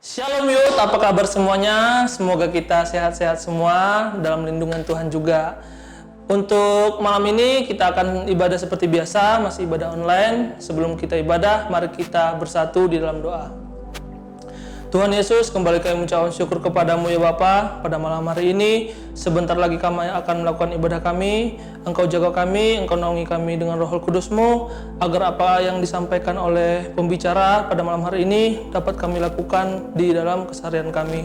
Shalom Youth, apa kabar semuanya? Semoga kita sehat-sehat semua dalam lindungan Tuhan juga. Untuk malam ini kita akan ibadah seperti biasa, masih ibadah online. Sebelum kita ibadah, mari kita bersatu di dalam doa. Tuhan Yesus, kembali kami mengucapkan syukur kepadamu ya Bapa. Pada malam hari ini, sebentar lagi kami akan melakukan ibadah kami. Engkau jaga kami, Engkau naungi kami dengan Roh Kudus-Mu, agar apa yang disampaikan oleh pembicara pada malam hari ini dapat kami lakukan di dalam keseharian kami.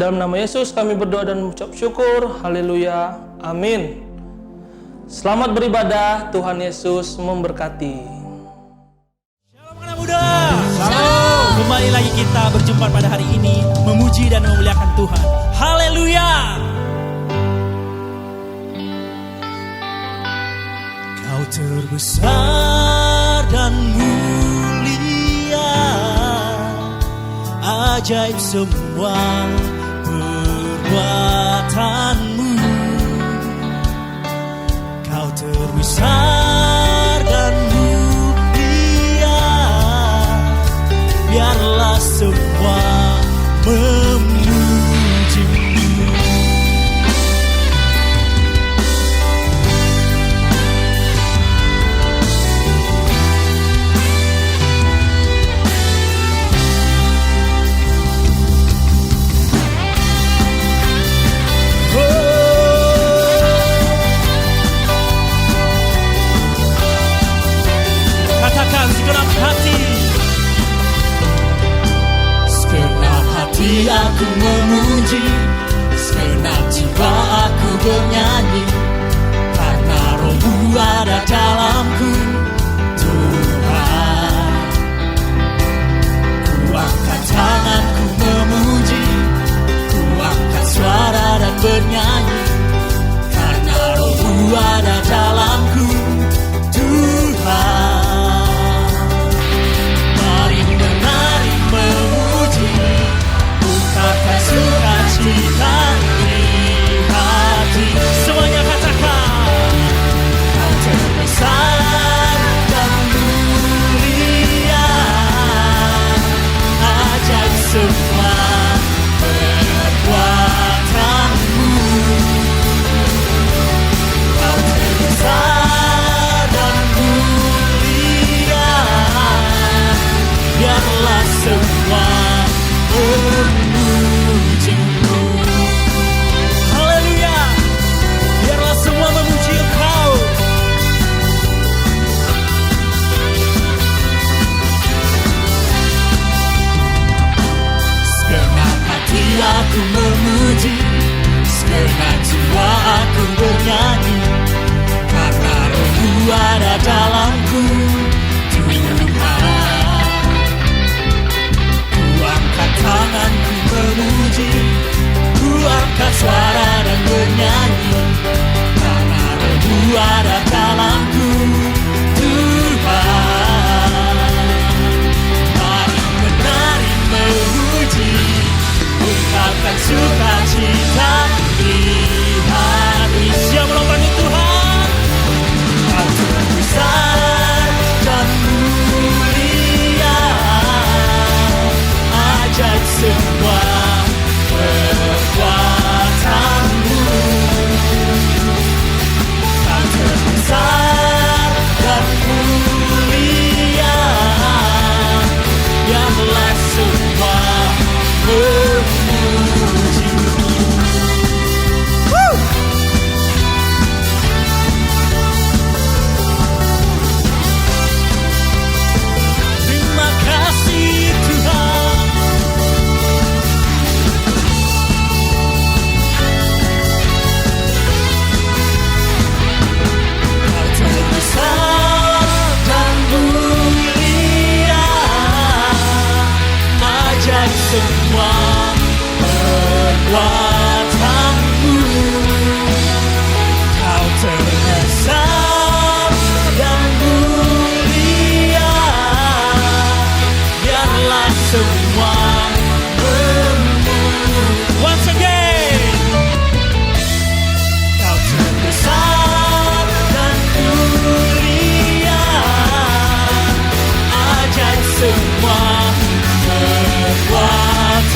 Dalam nama Yesus kami berdoa dan mengucap syukur. Haleluya. Amin. Selamat beribadah. Tuhan Yesus memberkati. Shalom anak muda. Shalom. Kembali lagi kita berjumpa pada hari ini, memuji dan memuliakan Tuhan. Haleluya. Kau terbesar dan mulia, ajaib semua perbuatanmu. Kau terbesar dan mulia, biarlah semua memuji-Mu. Katakan segenap hati. Segenap hati aku memuji, segenap jiwa aku bernyanyi, karena Roh-Mu ada dalamku, Tuhan. Ku angkat tanganku memuji, ku angkat suara dan bernyanyi, karena Roh-Mu ada dalamku, Tuhan. Ungkapkan sukacita di hati. Semuanya katakan. Kau terbesar dan mulia, ajaib semua perbuatanmu. Kau terbesar dan mulia, biarlah semua memuji-Mu. Haleluya. Biarlah semua memuji Engkau. Segenap hati aku memuji, segenap jiwa aku bernyanyi, karena Roh-Mu ada dalamku, Tuhan. Angkat tanganku memuji, ku angkat suara dan bernyanyi, karena Roh-Mu ada dalamku, Tuhan. Mari menari memuji, ungkapkan sukacita di hati. Siap melompat Tuhan. Kau terbesar dan mulia, ajaib semua perbuatanmu. Kau terbesar dan mulia, biarlah semua memuji-Mu. Terima kasih Tuhan. Kau terbesar dan mulia, ajaib semua perbuatanmu. Kau terbesar dan mulia, biarlah semua memuji. Once again. Kau terbesar dan mulia, ajaib semua perbuatan.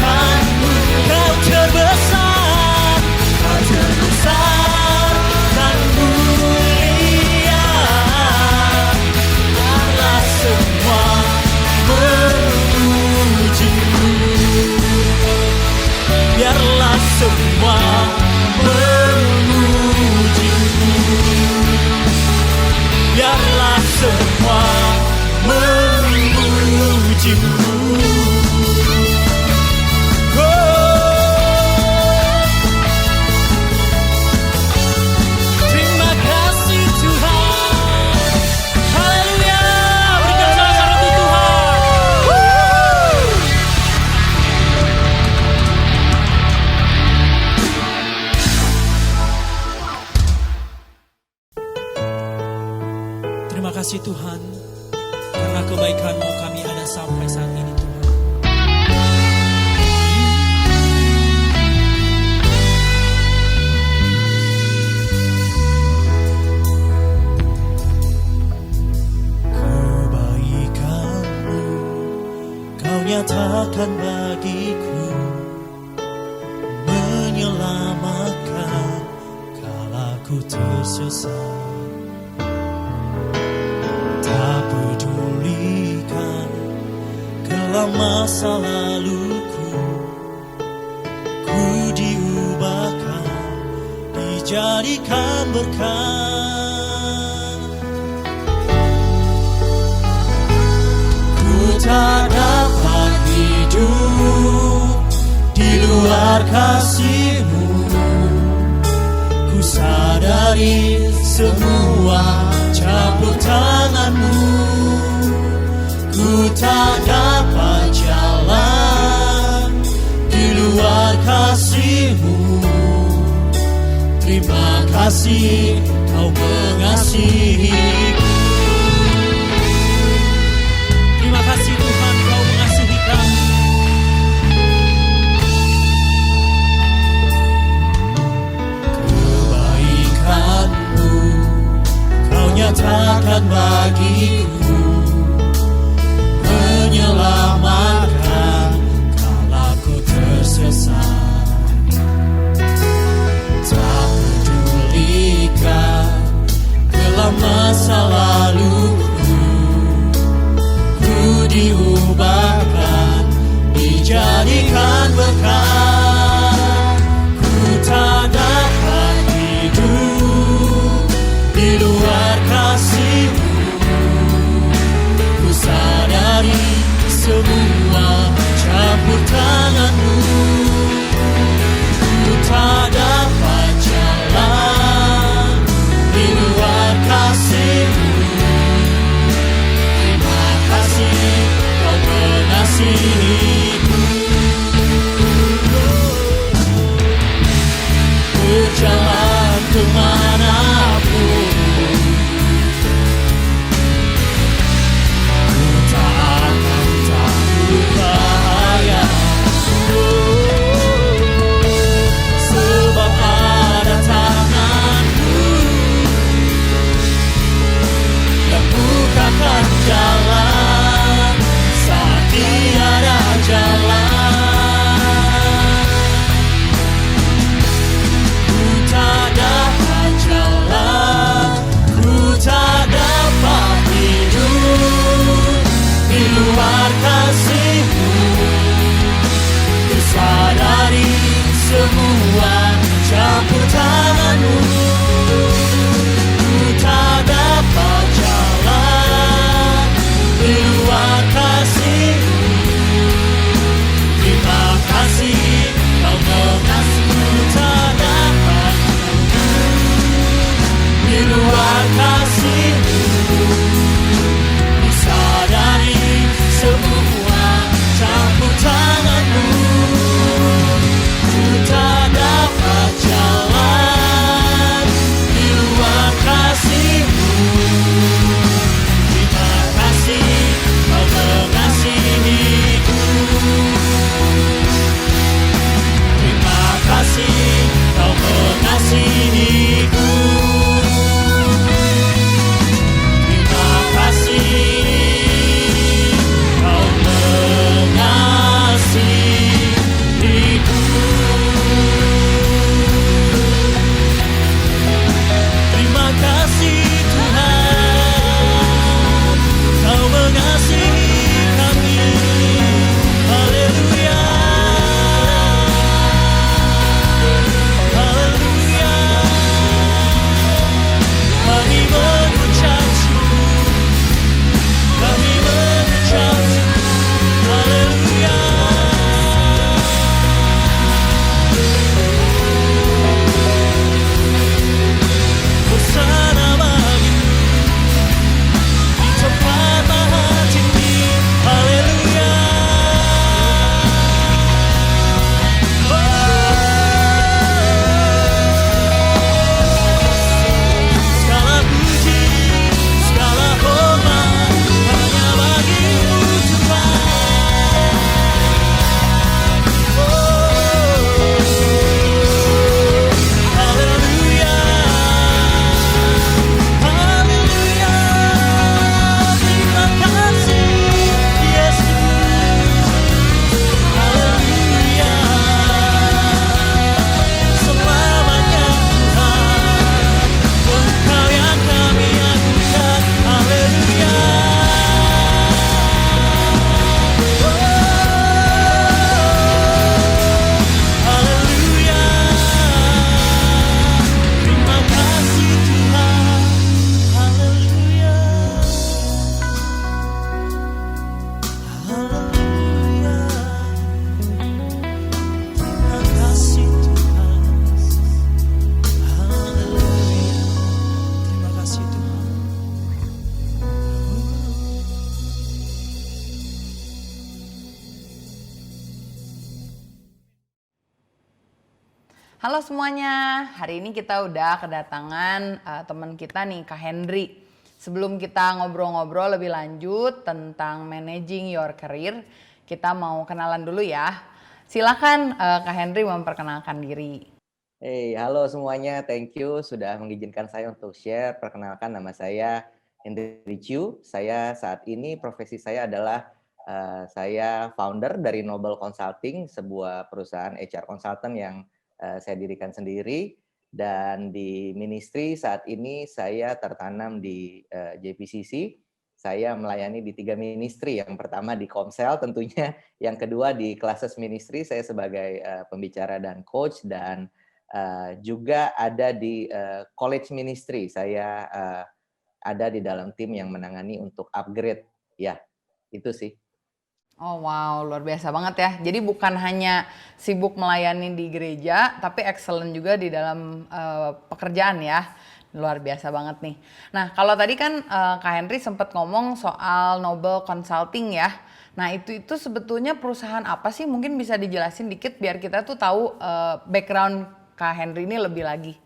kasih Tuhan, karena kebaikan-Mu kami ada sampai saat ini Tuhan. Kebaikan-Mu Kau nyatakan bagiku, menyelamatkan kala ku tersesat. Tak pedulikan kelam masa laluku, ku diubahkan, dijadikan berkat. Ku tak dapat hidup di luar kasih-Mu. Ku sadari semua campur tangan-Mu. Ku tak dapat jalan di luar kasih-Mu. Terima kasih Kau mengasihiku. Terima kasih Tuhan Kau mengasihi kami. Kebaikan-Mu Kau nyatakan bagiku, menyelamatkan kala ku tersesat. Tak pedulikan kelam masa laluku, ku diubahkan, dijadikan berkat. Ku tak dapat hidup di luar kasih-Mu. Ku sadari semua campur tangan-Mu. Ku tak dapat jalan di luar kasih-Mu. Terima kasih Kau mengasihiku. Halo semuanya, hari ini kita udah kedatangan teman kita nih, Kak Henry. Sebelum kita ngobrol-ngobrol lebih lanjut tentang managing your career, kita mau kenalan dulu ya. Silakan Kak Henry memperkenalkan diri. Hey, halo semuanya. Thank you sudah mengizinkan saya untuk share. Perkenalkan, nama saya Henry Chiu. Saya saat ini profesi saya adalah saya founder dari Noble Consulting, sebuah perusahaan HR consultant yang saya dirikan sendiri. Dan di ministry saat ini saya tertanam di JPCC. Saya melayani di 3 ministry. Yang pertama di Komsel tentunya, yang kedua di Classes Ministry, saya sebagai pembicara dan coach, dan juga ada di college ministry. Saya ada di dalam tim yang menangani untuk upgrade. Ya, itu sih. Oh wow, luar biasa banget ya. Jadi bukan hanya sibuk melayani di gereja, tapi excellent juga di dalam pekerjaan ya. Luar biasa banget nih. Nah, kalau tadi kan Kak Henry sempat ngomong soal Noble Consulting ya. Nah, itu sebetulnya perusahaan apa sih? Mungkin bisa dijelasin dikit biar kita tuh tahu background Kak Henry ini lebih lagi.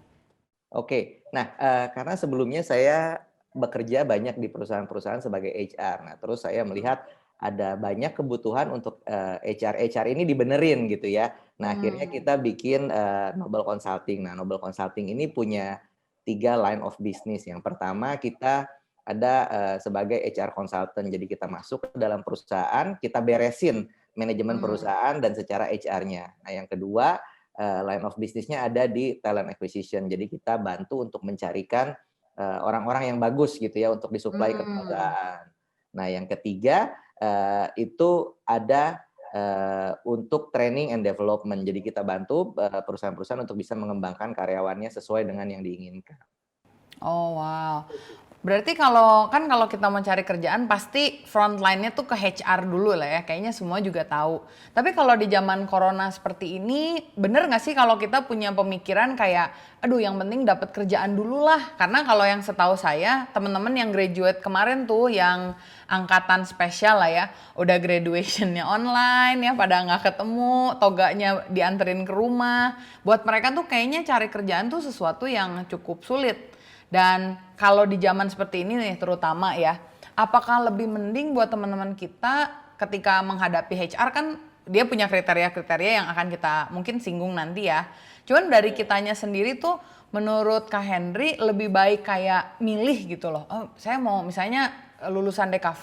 Oke, nah karena sebelumnya saya bekerja banyak di perusahaan-perusahaan sebagai HR. Nah, terus saya melihat ada banyak kebutuhan untuk HR ini dibenerin gitu ya. Nah, akhirnya kita bikin Noble Consulting. Nah, Noble Consulting ini punya 3 line of business. Yang pertama, kita ada sebagai HR consultant. Jadi kita masuk ke dalam perusahaan, kita beresin manajemen perusahaan dan secara HR-nya. Nah, yang kedua, line of business-nya ada di talent acquisition. Jadi kita bantu untuk mencarikan orang-orang yang bagus gitu ya untuk disuplai ke perusahaan. Nah, yang ketiga itu ada untuk training and development. Jadi kita bantu perusahaan-perusahaan untuk bisa mengembangkan karyawannya sesuai dengan yang diinginkan. Oh wow. Berarti kalau kita mau cari kerjaan pasti frontline-nya tuh ke HR dulu lah ya. Kayaknya semua juga tahu. Tapi kalau di zaman corona seperti ini, bener nggak sih kalau kita punya pemikiran kayak, aduh yang penting dapat kerjaan dulu lah. Karena kalau yang setahu saya, teman-teman yang graduate kemarin tuh, yang angkatan spesial lah ya, udah graduation-nya online ya, pada nggak ketemu, toganya dianterin ke rumah. Buat mereka tuh kayaknya cari kerjaan tuh sesuatu yang cukup sulit. Dan kalau di zaman seperti ini nih terutama ya, apakah lebih mending buat teman-teman kita ketika menghadapi HR, kan dia punya kriteria-kriteria yang akan kita mungkin singgung nanti ya. Cuman dari kitanya sendiri tuh menurut Kak Henry lebih baik kayak milih gitu loh. Oh, saya mau misalnya lulusan DKV,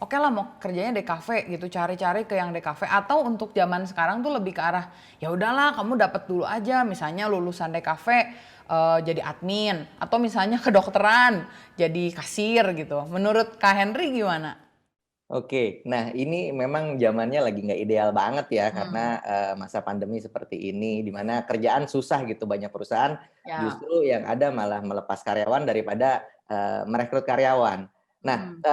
oke lah mau kerjanya DKV gitu, cari-cari ke yang DKV. Atau untuk zaman sekarang tuh lebih ke arah, ya udahlah kamu dapat dulu aja misalnya lulusan DKV jadi admin, atau misalnya kedokteran jadi kasir gitu. Menurut Kak Henry gimana? Oke, nah ini memang zamannya lagi nggak ideal banget ya, karena masa pandemi seperti ini, di mana kerjaan susah gitu, banyak perusahaan justru yang ada malah melepas karyawan daripada merekrut karyawan. Nah,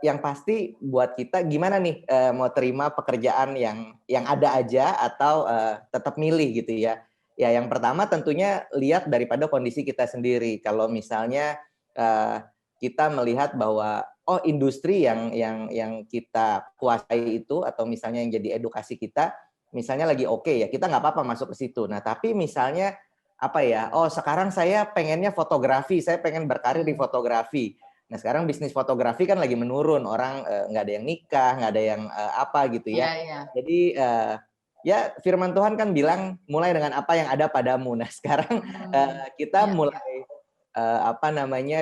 yang pasti buat kita gimana nih mau terima pekerjaan yang ada aja atau tetap milih gitu ya. Ya, yang pertama tentunya lihat daripada kondisi kita sendiri. Kalau misalnya kita melihat bahwa industri yang kita kuasai itu, atau misalnya yang jadi edukasi kita, misalnya lagi oke ya, kita nggak apa-apa masuk ke situ. Nah, tapi misalnya apa ya? Sekarang saya pengennya fotografi, saya pengen berkarir di fotografi. Nah, sekarang bisnis fotografi kan lagi menurun, orang nggak ada yang nikah, nggak ada yang apa gitu ya. Jadi ya firman Tuhan kan bilang mulai dengan apa yang ada padamu. Nah, sekarang kita mulai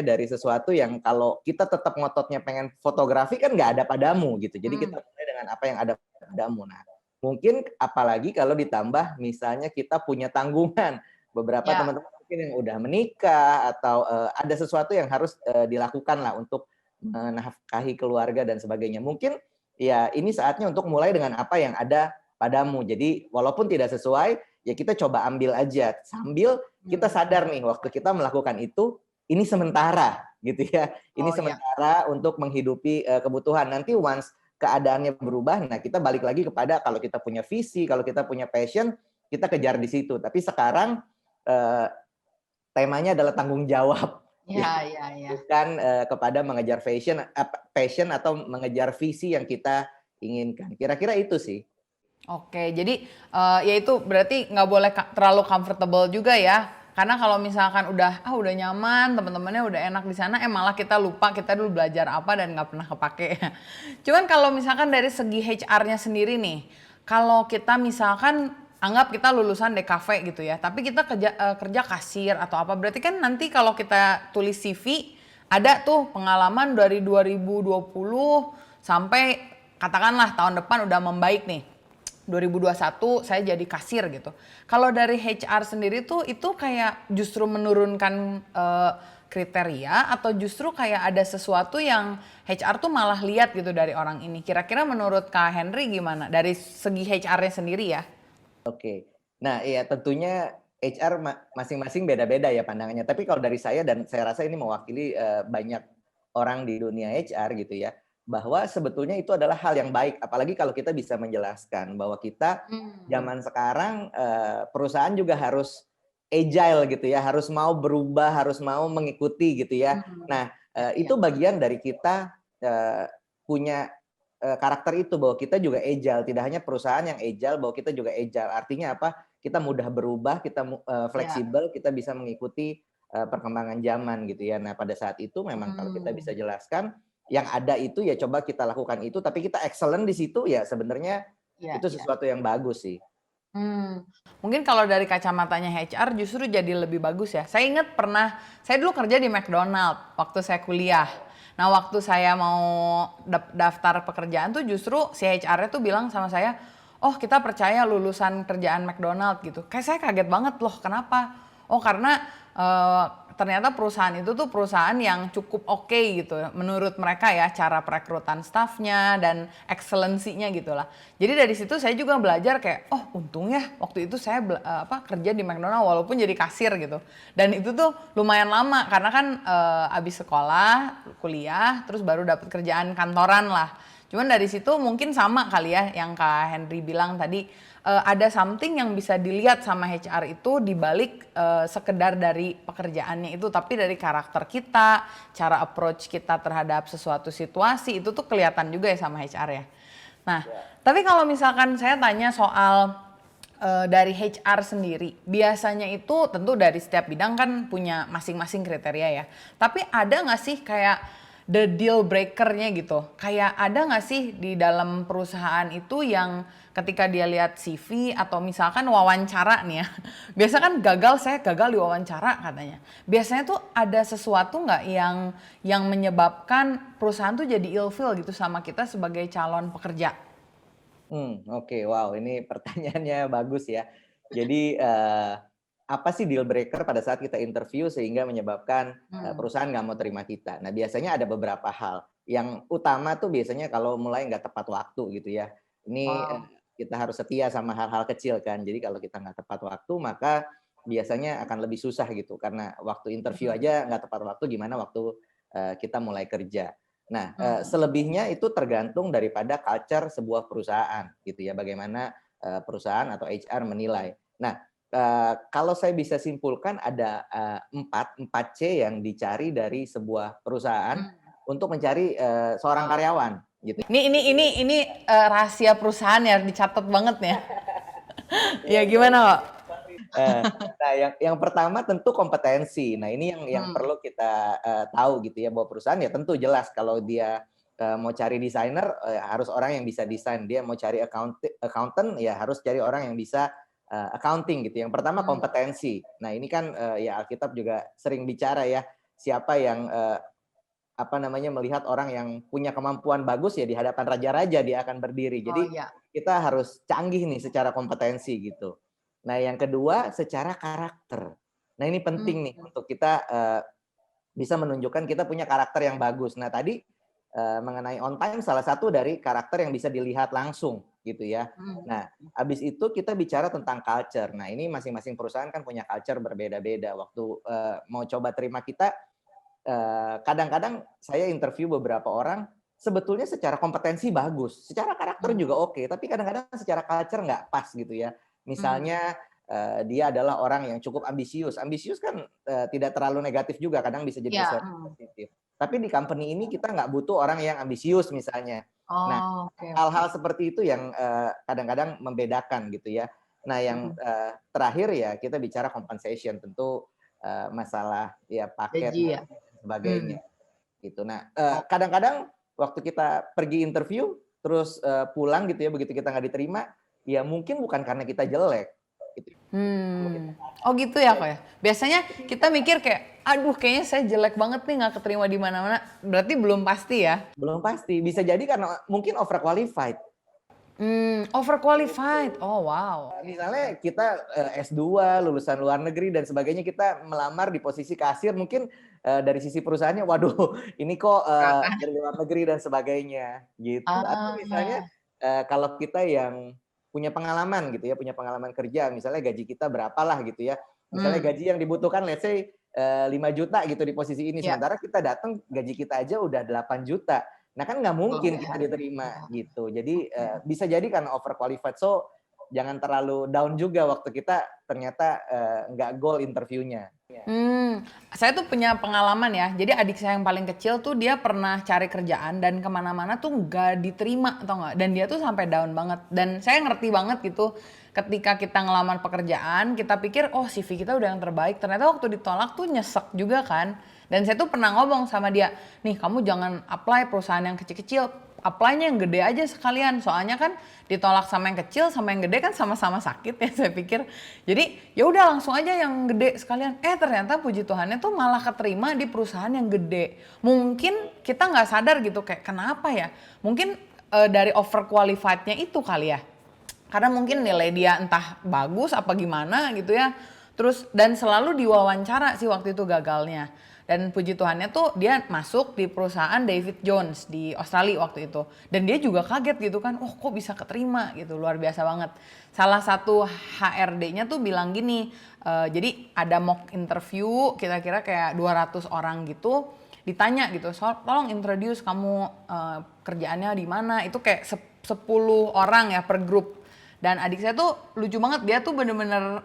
dari sesuatu yang kalau kita tetap ngototnya pengen fotografi kan nggak ada padamu gitu. Jadi kita mulai dengan apa yang ada padamu. Nah, mungkin apalagi kalau ditambah misalnya kita punya tanggungan. Beberapa teman-teman mungkin yang udah menikah atau ada sesuatu yang harus dilakukan lah untuk menafkahi keluarga dan sebagainya. Mungkin ya ini saatnya untuk mulai dengan apa yang ada padamu. Jadi walaupun tidak sesuai, ya kita coba ambil aja. Sambil kita sadar nih, waktu kita melakukan itu, ini sementara gitu ya. Ini sementara untuk menghidupi kebutuhan. Nanti once keadaannya berubah, nah kita balik lagi kepada kalau kita punya visi, kalau kita punya passion, kita kejar di situ. Tapi sekarang temanya adalah tanggung jawab. Bukan kepada mengejar passion atau mengejar visi yang kita inginkan. Kira-kira itu sih. Oke, jadi ya itu berarti nggak boleh terlalu comfortable juga ya. Karena kalau misalkan udah nyaman, teman-temannya udah enak di sana, malah kita lupa kita dulu belajar apa dan nggak pernah kepake. Cuman kalau misalkan dari segi HR-nya sendiri nih, kalau kita misalkan anggap kita lulusan DKV gitu ya, tapi kita kerja kasir atau apa, berarti kan nanti kalau kita tulis CV ada tuh pengalaman dari 2020 sampai katakanlah tahun depan udah membaik nih. 2021 saya jadi kasir gitu. Kalau dari HR sendiri tuh itu kayak justru menurunkan kriteria atau justru kayak ada sesuatu yang HR tuh malah lihat gitu dari orang ini. Kira-kira menurut Kak Henry gimana dari segi HR-nya sendiri ya? Oke. Nah, iya tentunya HR masing-masing beda-beda ya pandangannya. Tapi kalau dari saya dan saya rasa ini mewakili banyak orang di dunia HR gitu ya, bahwa sebetulnya itu adalah hal yang baik. Apalagi kalau kita bisa menjelaskan bahwa kita zaman sekarang perusahaan juga harus agile gitu ya, harus mau berubah, harus mau mengikuti gitu ya. Nah, itu bagian dari kita punya karakter itu bahwa kita juga agile, tidak hanya perusahaan yang agile, bahwa kita juga agile. Artinya apa? Kita mudah berubah, kita fleksibel, kita bisa mengikuti perkembangan zaman gitu ya. Nah, pada saat itu memang kalau kita bisa jelaskan yang ada itu ya coba kita lakukan itu, tapi kita excellent di situ ya sebenarnya itu sesuatu yang bagus sih. Mungkin kalau dari kacamatanya HR justru jadi lebih bagus ya. Saya ingat saya dulu kerja di McDonald waktu saya kuliah. Nah waktu saya mau daftar pekerjaan tuh justru si HR-nya tuh bilang sama saya, oh kita percaya lulusan kerjaan McDonald gitu. Kayak saya kaget banget loh, kenapa? Oh karena ternyata perusahaan itu tuh perusahaan yang cukup oke gitu menurut mereka ya, cara perekrutan staffnya dan excellency-nya gitu lah. Jadi dari situ saya juga belajar kayak oh untung ya waktu itu saya kerja di McDonald walaupun jadi kasir gitu. Dan itu tuh lumayan lama karena kan abis sekolah, kuliah, terus baru dapat kerjaan kantoran lah. Cuman dari situ mungkin sama kali ya yang Kak Henry bilang tadi, ada something yang bisa dilihat sama HR itu dibalik sekedar dari pekerjaannya itu, tapi dari karakter kita, cara approach kita terhadap sesuatu situasi itu tuh kelihatan juga ya sama HR ya. Nah, tapi kalau misalkan saya tanya soal dari HR sendiri, biasanya itu tentu dari setiap bidang kan punya masing-masing kriteria ya. Tapi ada nggak sih kayak the deal breaker-nya gitu? Kayak ada nggak sih di dalam perusahaan itu yang ketika dia lihat CV atau misalkan wawancara nih ya, biasa kan saya gagal di wawancara katanya. Biasanya tuh ada sesuatu nggak yang menyebabkan perusahaan tuh jadi ilfeel gitu sama kita sebagai calon pekerja? Oke, wow, ini pertanyaannya bagus ya. Jadi apa sih deal breaker pada saat kita interview sehingga menyebabkan perusahaan nggak mau terima kita? Nah, biasanya ada beberapa hal. Yang utama tuh biasanya kalau mulai nggak tepat waktu gitu ya. Ini kita harus setia sama hal-hal kecil kan. Jadi kalau kita nggak tepat waktu, maka biasanya akan lebih susah gitu. Karena waktu interview aja nggak tepat waktu, gimana waktu kita mulai kerja. Nah, selebihnya itu tergantung daripada culture sebuah perusahaan gitu ya. Bagaimana perusahaan atau HR menilai. Nah, kalau saya bisa simpulkan ada 4 C yang dicari dari sebuah perusahaan untuk mencari seorang karyawan gitu. Ini rahasia perusahaan ya, dicatat banget ya. Ya gimana Pak? Nah, yang pertama tentu kompetensi. Nah, ini yang perlu kita tahu gitu ya, bahwa perusahaan ya tentu jelas kalau dia mau cari desainer harus orang yang bisa desain. Dia mau cari accountant ya harus cari orang yang bisa accounting gitu. Yang pertama kompetensi. Nah, ini kan ya Alkitab juga sering bicara ya, siapa yang melihat orang yang punya kemampuan bagus ya di hadapan raja-raja dia akan berdiri. Jadi kita harus canggih nih secara kompetensi gitu. Nah, yang kedua secara karakter. Nah, ini penting nih untuk kita bisa menunjukkan kita punya karakter yang bagus. Nah, tadi mengenai on time salah satu dari karakter yang bisa dilihat langsung gitu ya. Nah, habis itu kita bicara tentang culture. Nah, ini masing-masing perusahaan kan punya culture berbeda-beda. Waktu mau coba terima kita, kadang-kadang saya interview beberapa orang, sebetulnya secara kompetensi bagus, secara karakter juga oke, tapi kadang-kadang secara culture nggak pas gitu ya. Misalnya dia adalah orang yang cukup ambisius. Ambisius kan tidak terlalu negatif juga, kadang bisa jadi sesuatu positif. Tapi di company ini kita nggak butuh orang yang ambisius misalnya. Nah, Oh, oke, hal-hal oke. seperti itu yang kadang-kadang membedakan gitu ya. Nah, yang terakhir ya kita bicara compensation, tentu masalah ya paket Gaji ya? dan sebagainya Hmm. gitu. Nah, Oh. kadang-kadang waktu kita pergi interview terus pulang gitu ya, begitu kita nggak diterima, ya mungkin bukan karena kita jelek gitu. Oh gitu ya kok ya? Biasanya kita mikir kayak, aduh kayaknya saya jelek banget nih nggak keterima di mana-mana. Berarti belum pasti ya? Belum pasti, bisa jadi karena mungkin overqualified. Overqualified. Oh wow. Misalnya kita S2, lulusan luar negeri dan sebagainya, kita melamar di posisi kasir, mungkin dari sisi perusahaannya, waduh ini kok Berat. dari luar negeri dan sebagainya gitu. Atau misalnya Ah, kalau kita yang punya pengalaman gitu ya, punya pengalaman kerja, misalnya gaji kita berapa lah gitu ya. Misalnya hmm, gaji yang dibutuhkan let's say 5 juta gitu di posisi ini, ya. sementara kita datang gaji kita aja udah 8 juta. Nah kan nggak Belum mungkin ya. kita diterima gitu. Jadi Oke. bisa jadi karena overqualified. So jangan terlalu down juga waktu kita ternyata nggak goal interviewnya. Saya tuh punya pengalaman ya. Jadi adik saya yang paling kecil tuh dia pernah cari kerjaan dan kemana-mana tuh nggak diterima atau nggak. Dan dia tuh sampai down banget. Dan saya ngerti banget gitu. Ketika kita ngelamar pekerjaan, kita pikir oh CV kita udah yang terbaik. Ternyata waktu ditolak tuh nyesek juga kan. Dan saya tuh pernah ngomong sama dia, nih kamu jangan apply perusahaan yang kecil-kecil, apply-nya yang gede aja sekalian. Soalnya kan ditolak sama yang kecil sama yang gede kan sama-sama sakit ya saya pikir. Jadi ya udah langsung aja yang gede sekalian. Ternyata puji Tuhannya tuh malah keterima di perusahaan yang gede. Mungkin kita nggak sadar gitu kayak kenapa ya? Mungkin dari overqualified-nya itu kali ya. Karena mungkin nilai dia entah bagus apa gimana gitu ya. Terus dan selalu diwawancara sih waktu itu gagalnya. Dan puji Tuhannya tuh dia masuk di perusahaan David Jones di Australia waktu itu. Dan dia juga kaget gitu kan, oh kok bisa keterima gitu, luar biasa banget. Salah satu HRD-nya tuh bilang gini, jadi ada mock interview kira-kira kayak 200 orang gitu. Ditanya gitu, tolong introduce kamu kerjaannya di mana, itu kayak 10 orang ya per grup. Dan adik saya tuh lucu banget, dia tuh bener-bener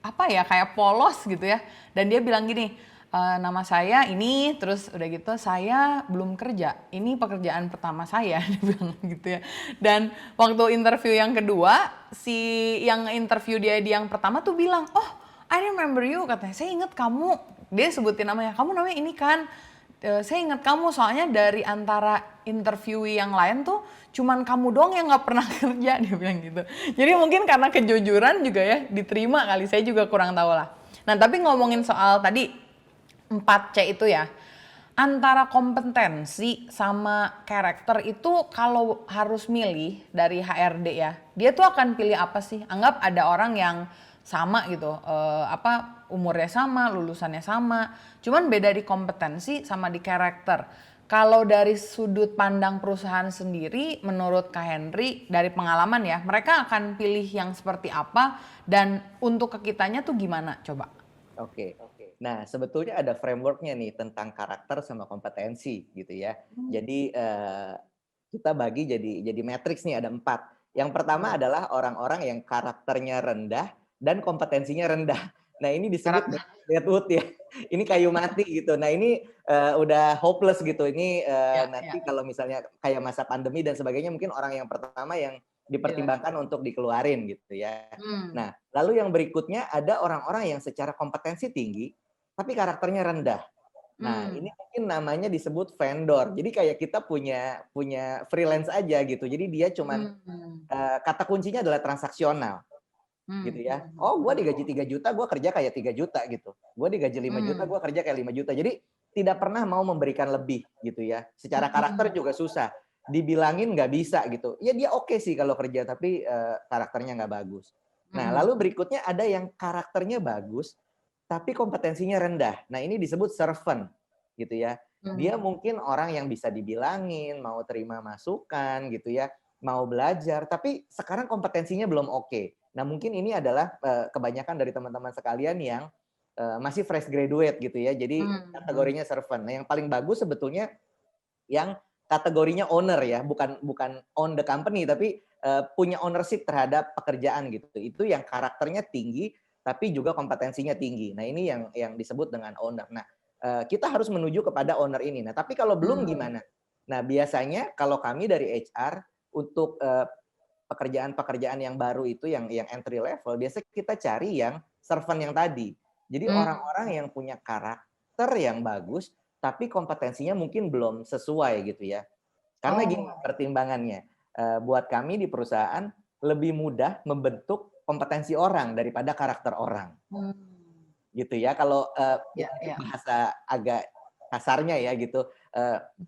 apa ya kayak polos gitu ya. Dan dia bilang gini, nama saya ini, terus udah gitu saya belum kerja, ini pekerjaan pertama saya, dia bilang gitu ya. Dan waktu interview yang kedua, si yang interview dia di yang pertama tuh bilang, oh I remember you, katanya saya inget kamu, dia sebutin namanya, kamu namanya ini kan. Saya ingat kamu soalnya dari antara interviewee yang lain tuh cuman kamu doang yang nggak pernah kerja, dia bilang gitu. Jadi mungkin karena kejujuran juga ya diterima kali, saya juga kurang tahu lah. Nah tapi ngomongin soal tadi 4C itu ya, antara kompetensi sama karakter itu kalau harus milih dari HRD ya, dia tuh akan pilih apa sih? Anggap ada orang yang sama gitu, umurnya sama, lulusannya sama, cuman beda di kompetensi sama di karakter. Kalau dari sudut pandang perusahaan sendiri, menurut Kak Henry, dari pengalaman ya, mereka akan pilih yang seperti apa dan untuk ke kitanya tuh gimana coba? Oke. Nah, sebetulnya ada framework-nya nih tentang karakter sama kompetensi gitu ya. Jadi kita bagi jadi matriks nih ada 4. Yang pertama adalah orang-orang yang karakternya rendah dan kompetensinya rendah. Nah, ini disebut deadwood ya. Ini kayu mati gitu. Nah, ini udah hopeless gitu. Ini nanti kalau misalnya kayak masa pandemi dan sebagainya, mungkin orang yang pertama yang dipertimbangkan untuk dikeluarin gitu ya. Nah, lalu yang berikutnya ada orang-orang yang secara kompetensi tinggi, tapi karakternya rendah. Nah, ini mungkin namanya disebut vendor. Jadi kayak kita punya freelance aja gitu. Jadi dia cuman kata kuncinya adalah transaksional gitu ya. Oh, gue digaji 3 juta, gue kerja kayak 3 juta gitu. Gue digaji 5 juta, gue kerja kayak 5 juta. Jadi tidak pernah mau memberikan lebih gitu ya. Secara karakter juga susah. Dibilangin nggak bisa gitu. Ya dia oke sih kalau kerja, tapi karakternya nggak bagus. Nah, lalu berikutnya ada yang karakternya bagus, tapi kompetensinya rendah. Nah, ini disebut servant gitu ya. Dia mungkin orang yang bisa dibilangin, mau terima masukan gitu ya, mau belajar, tapi sekarang kompetensinya belum oke. Nah, mungkin ini adalah kebanyakan dari teman-teman sekalian yang masih fresh graduate gitu ya. Jadi kategorinya servant. Nah, yang paling bagus sebetulnya yang kategorinya owner ya, bukan own the company, tapi punya ownership terhadap pekerjaan gitu. Itu yang karakternya tinggi, tapi juga kompetensinya tinggi. Nah, ini yang disebut dengan owner. Nah, kita harus menuju kepada owner ini. Nah, tapi kalau belum gimana? Nah, biasanya kalau kami dari HR untuk pekerjaan-pekerjaan yang baru itu yang entry level, biasanya kita cari yang servant yang tadi. Jadi orang-orang yang punya karakter yang bagus, tapi kompetensinya mungkin belum sesuai gitu ya. Karena gini pertimbangannya, buat kami di perusahaan lebih mudah membentuk kompetensi orang daripada karakter orang. Gitu ya, kalau bahasa agak kasarnya ya gitu,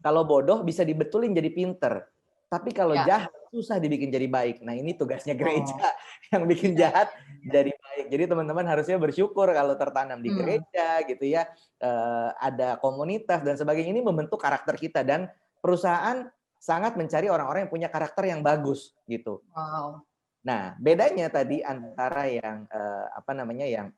kalau bodoh bisa dibetulin jadi pinter, tapi kalau jahat susah dibikin jadi baik. Nah ini tugasnya gereja yang bikin jahat jadi baik. Jadi teman-teman harusnya bersyukur kalau tertanam di gereja gitu ya, ada komunitas dan sebagainya, ini membentuk karakter kita, dan perusahaan sangat mencari orang-orang yang punya karakter yang bagus gitu. Nah bedanya tadi antara yang yang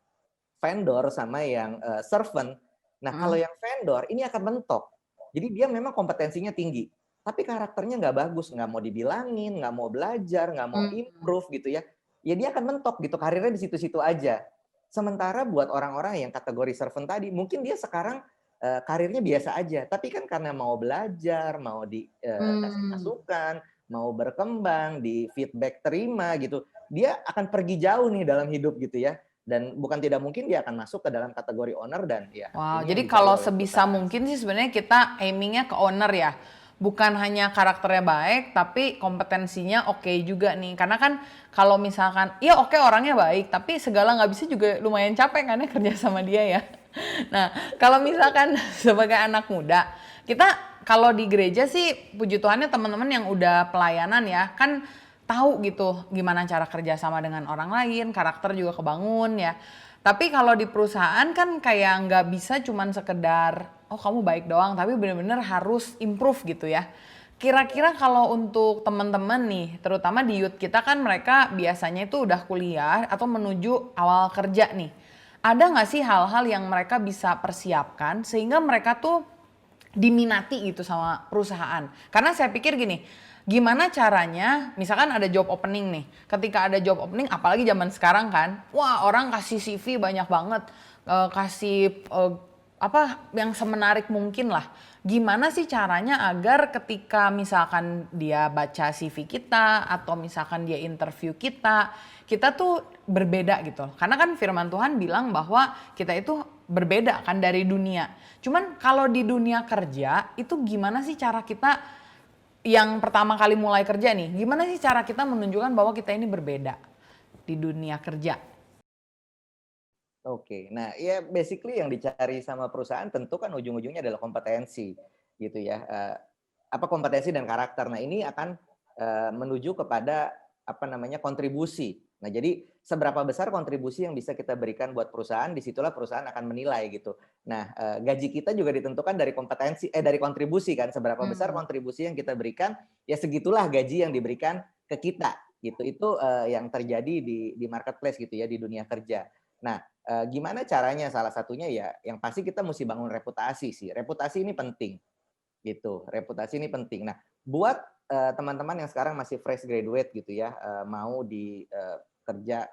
vendor sama yang servant. Nah, kalau yang vendor ini akan mentok. Jadi dia memang kompetensinya tinggi, tapi karakternya nggak bagus, nggak mau dibilangin, nggak mau belajar, nggak mau improve gitu ya. Ya dia akan mentok gitu, karirnya di situ-situ aja. Sementara buat orang-orang yang kategori servant tadi, mungkin dia sekarang karirnya biasa aja, tapi kan karena mau belajar, mau dikasih masukan, mau berkembang, di feedback terima gitu, dia akan pergi jauh nih dalam hidup gitu ya. Dan bukan tidak mungkin dia akan masuk ke dalam kategori owner dan ya. Wow, jadi kalau sebisa mungkin sih sebenarnya kita aimingnya ke owner ya. Bukan hanya karakternya baik, tapi kompetensinya oke juga nih. Karena kan kalau misalkan, ya oke orangnya baik, tapi segala nggak bisa juga lumayan capek kan ya kerja sama dia ya. Nah, kalau misalkan sebagai anak muda, kita kalau di gereja sih puji Tuhannya teman-teman yang udah pelayanan ya, kan tahu gitu gimana cara kerja sama dengan orang lain, karakter juga kebangun ya. Tapi kalau di perusahaan kan kayak nggak bisa cuman sekedar, oh kamu baik doang, tapi bener-bener harus improve gitu ya. Kira-kira kalau untuk teman-teman nih, terutama di youth kita kan mereka biasanya itu udah kuliah atau menuju awal kerja nih. Ada nggak sih hal-hal yang mereka bisa persiapkan sehingga mereka tuh diminati gitu sama perusahaan? Karena saya pikir gini, gimana caranya, misalkan ada job opening nih, ketika ada job opening, apalagi zaman sekarang kan, wah orang kasih CV banyak banget, kasih yang semenarik mungkin lah. Gimana sih caranya agar ketika misalkan dia baca CV kita, atau misalkan dia interview kita tuh berbeda gitu. Karena kan firman Tuhan bilang bahwa kita itu berbeda kan dari dunia. Cuman kalau di dunia kerja, itu gimana sih cara kita yang pertama kali mulai kerja nih, gimana sih cara kita menunjukkan bahwa kita ini berbeda di dunia kerja? Oke, nah ya basically yang dicari sama perusahaan tentu kan ujung-ujungnya adalah kompetensi gitu ya. Apa kompetensi dan karakter. Nah ini akan menuju kepada kontribusi. Nah jadi seberapa besar kontribusi yang bisa kita berikan buat perusahaan, disitulah perusahaan akan menilai gitu. Nah gaji kita juga ditentukan dari dari kontribusi kan, seberapa besar kontribusi yang kita berikan, ya segitulah gaji yang diberikan ke kita gitu. Itu yang terjadi di marketplace gitu ya, di dunia kerja. Nah gimana caranya? Salah satunya ya yang pasti kita mesti bangun reputasi sih. Reputasi ini penting gitu. Reputasi ini penting. Nah buat teman-teman yang sekarang masih fresh graduate gitu ya, mau di kerja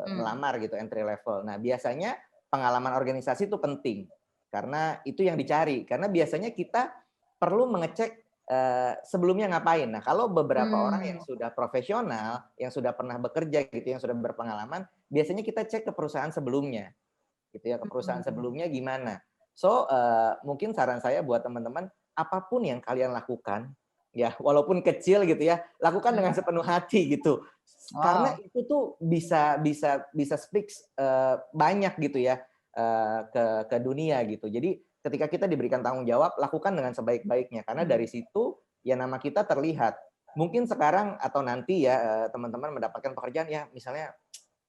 melamar gitu, entry level. Nah biasanya pengalaman organisasi itu penting karena itu yang dicari. Karena biasanya kita perlu mengecek sebelumnya ngapain. Nah kalau beberapa orang yang sudah profesional, yang sudah pernah bekerja gitu, yang sudah berpengalaman, biasanya kita cek ke perusahaan sebelumnya gitu ya, ke perusahaan sebelumnya gimana. So mungkin saran saya buat teman-teman, apapun yang kalian lakukan ya, walaupun kecil gitu ya, lakukan dengan sepenuh hati gitu. Karena itu tuh bisa speak banyak gitu ya ke dunia gitu. Jadi ketika kita diberikan tanggung jawab, lakukan dengan sebaik-baiknya karena dari situ ya nama kita terlihat. Mungkin sekarang atau nanti ya teman-teman mendapatkan pekerjaan ya misalnya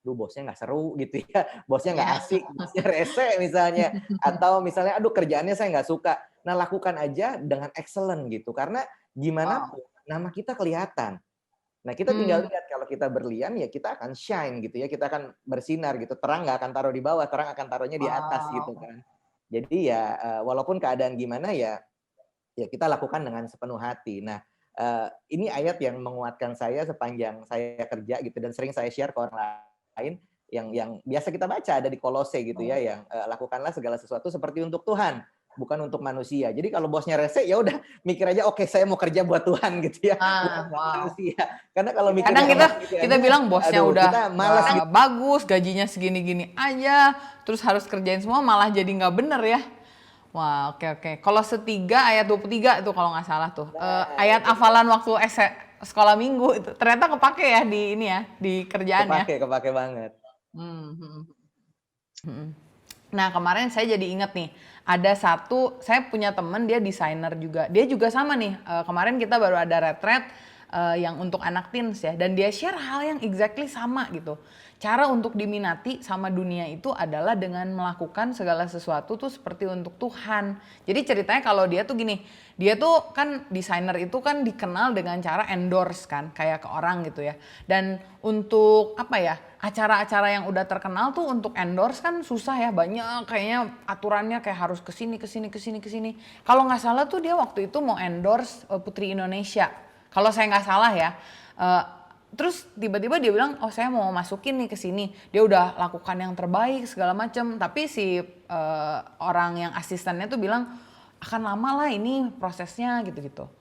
duh bosnya nggak seru gitu ya, bosnya nggak asik, bosnya rese misalnya, atau misalnya aduh kerjaannya saya nggak suka. Nah lakukan aja dengan excellent gitu, karena gimana pun nama kita kelihatan. Nah kita tinggal lihat kalau kita berlian ya kita akan shine gitu ya, kita akan bersinar gitu, terang nggak akan taruh di bawah, terang akan taruhnya di atas gitu kan. Jadi ya walaupun keadaan gimana ya kita lakukan dengan sepenuh hati. Nah ini ayat yang menguatkan saya sepanjang saya kerja gitu dan sering saya share ke orang lain. yang biasa kita baca ada di Kolose gitu ya, yang lakukanlah segala sesuatu seperti untuk Tuhan, bukan untuk manusia. Jadi kalau bosnya rese ya udah mikir aja oke saya mau kerja buat Tuhan gitu ya, bukan buat manusia. Karena kalau mikir Kadang kita bilang bosnya aduh, udah kita malas gitu. bagus, gajinya segini-gini aja, terus harus kerjain semua malah jadi nggak bener ya. Wah, oke. Kalau setiga ayat 23 itu kalau nggak salah tuh. Ayat hafalan waktu sekolah minggu itu ternyata kepake ya di ini ya, di kerjaan ya. Kepake banget. Nah kemarin saya jadi inget nih, ada saya punya temen dia desainer juga, dia juga sama nih, kemarin kita baru ada retret yang untuk anak teens ya, dan dia share hal yang exactly sama gitu. Cara untuk diminati sama dunia itu adalah dengan melakukan segala sesuatu tuh seperti untuk Tuhan. Jadi ceritanya kalau dia tuh gini, dia tuh kan desainer itu kan dikenal dengan cara endorse kan, kayak ke orang gitu ya. Dan untuk apa ya, acara-acara yang udah terkenal tuh untuk endorse kan susah ya, banyak kayaknya aturannya kayak harus kesini. Kalau nggak salah tuh dia waktu itu mau endorse Putri Indonesia. Kalau saya nggak salah ya. Terus tiba-tiba dia bilang, oh saya mau masukin nih ke sini. Dia udah lakukan yang terbaik segala macam. Tapi si orang yang asistennya tuh bilang, akan lama lah ini prosesnya gitu-gitu.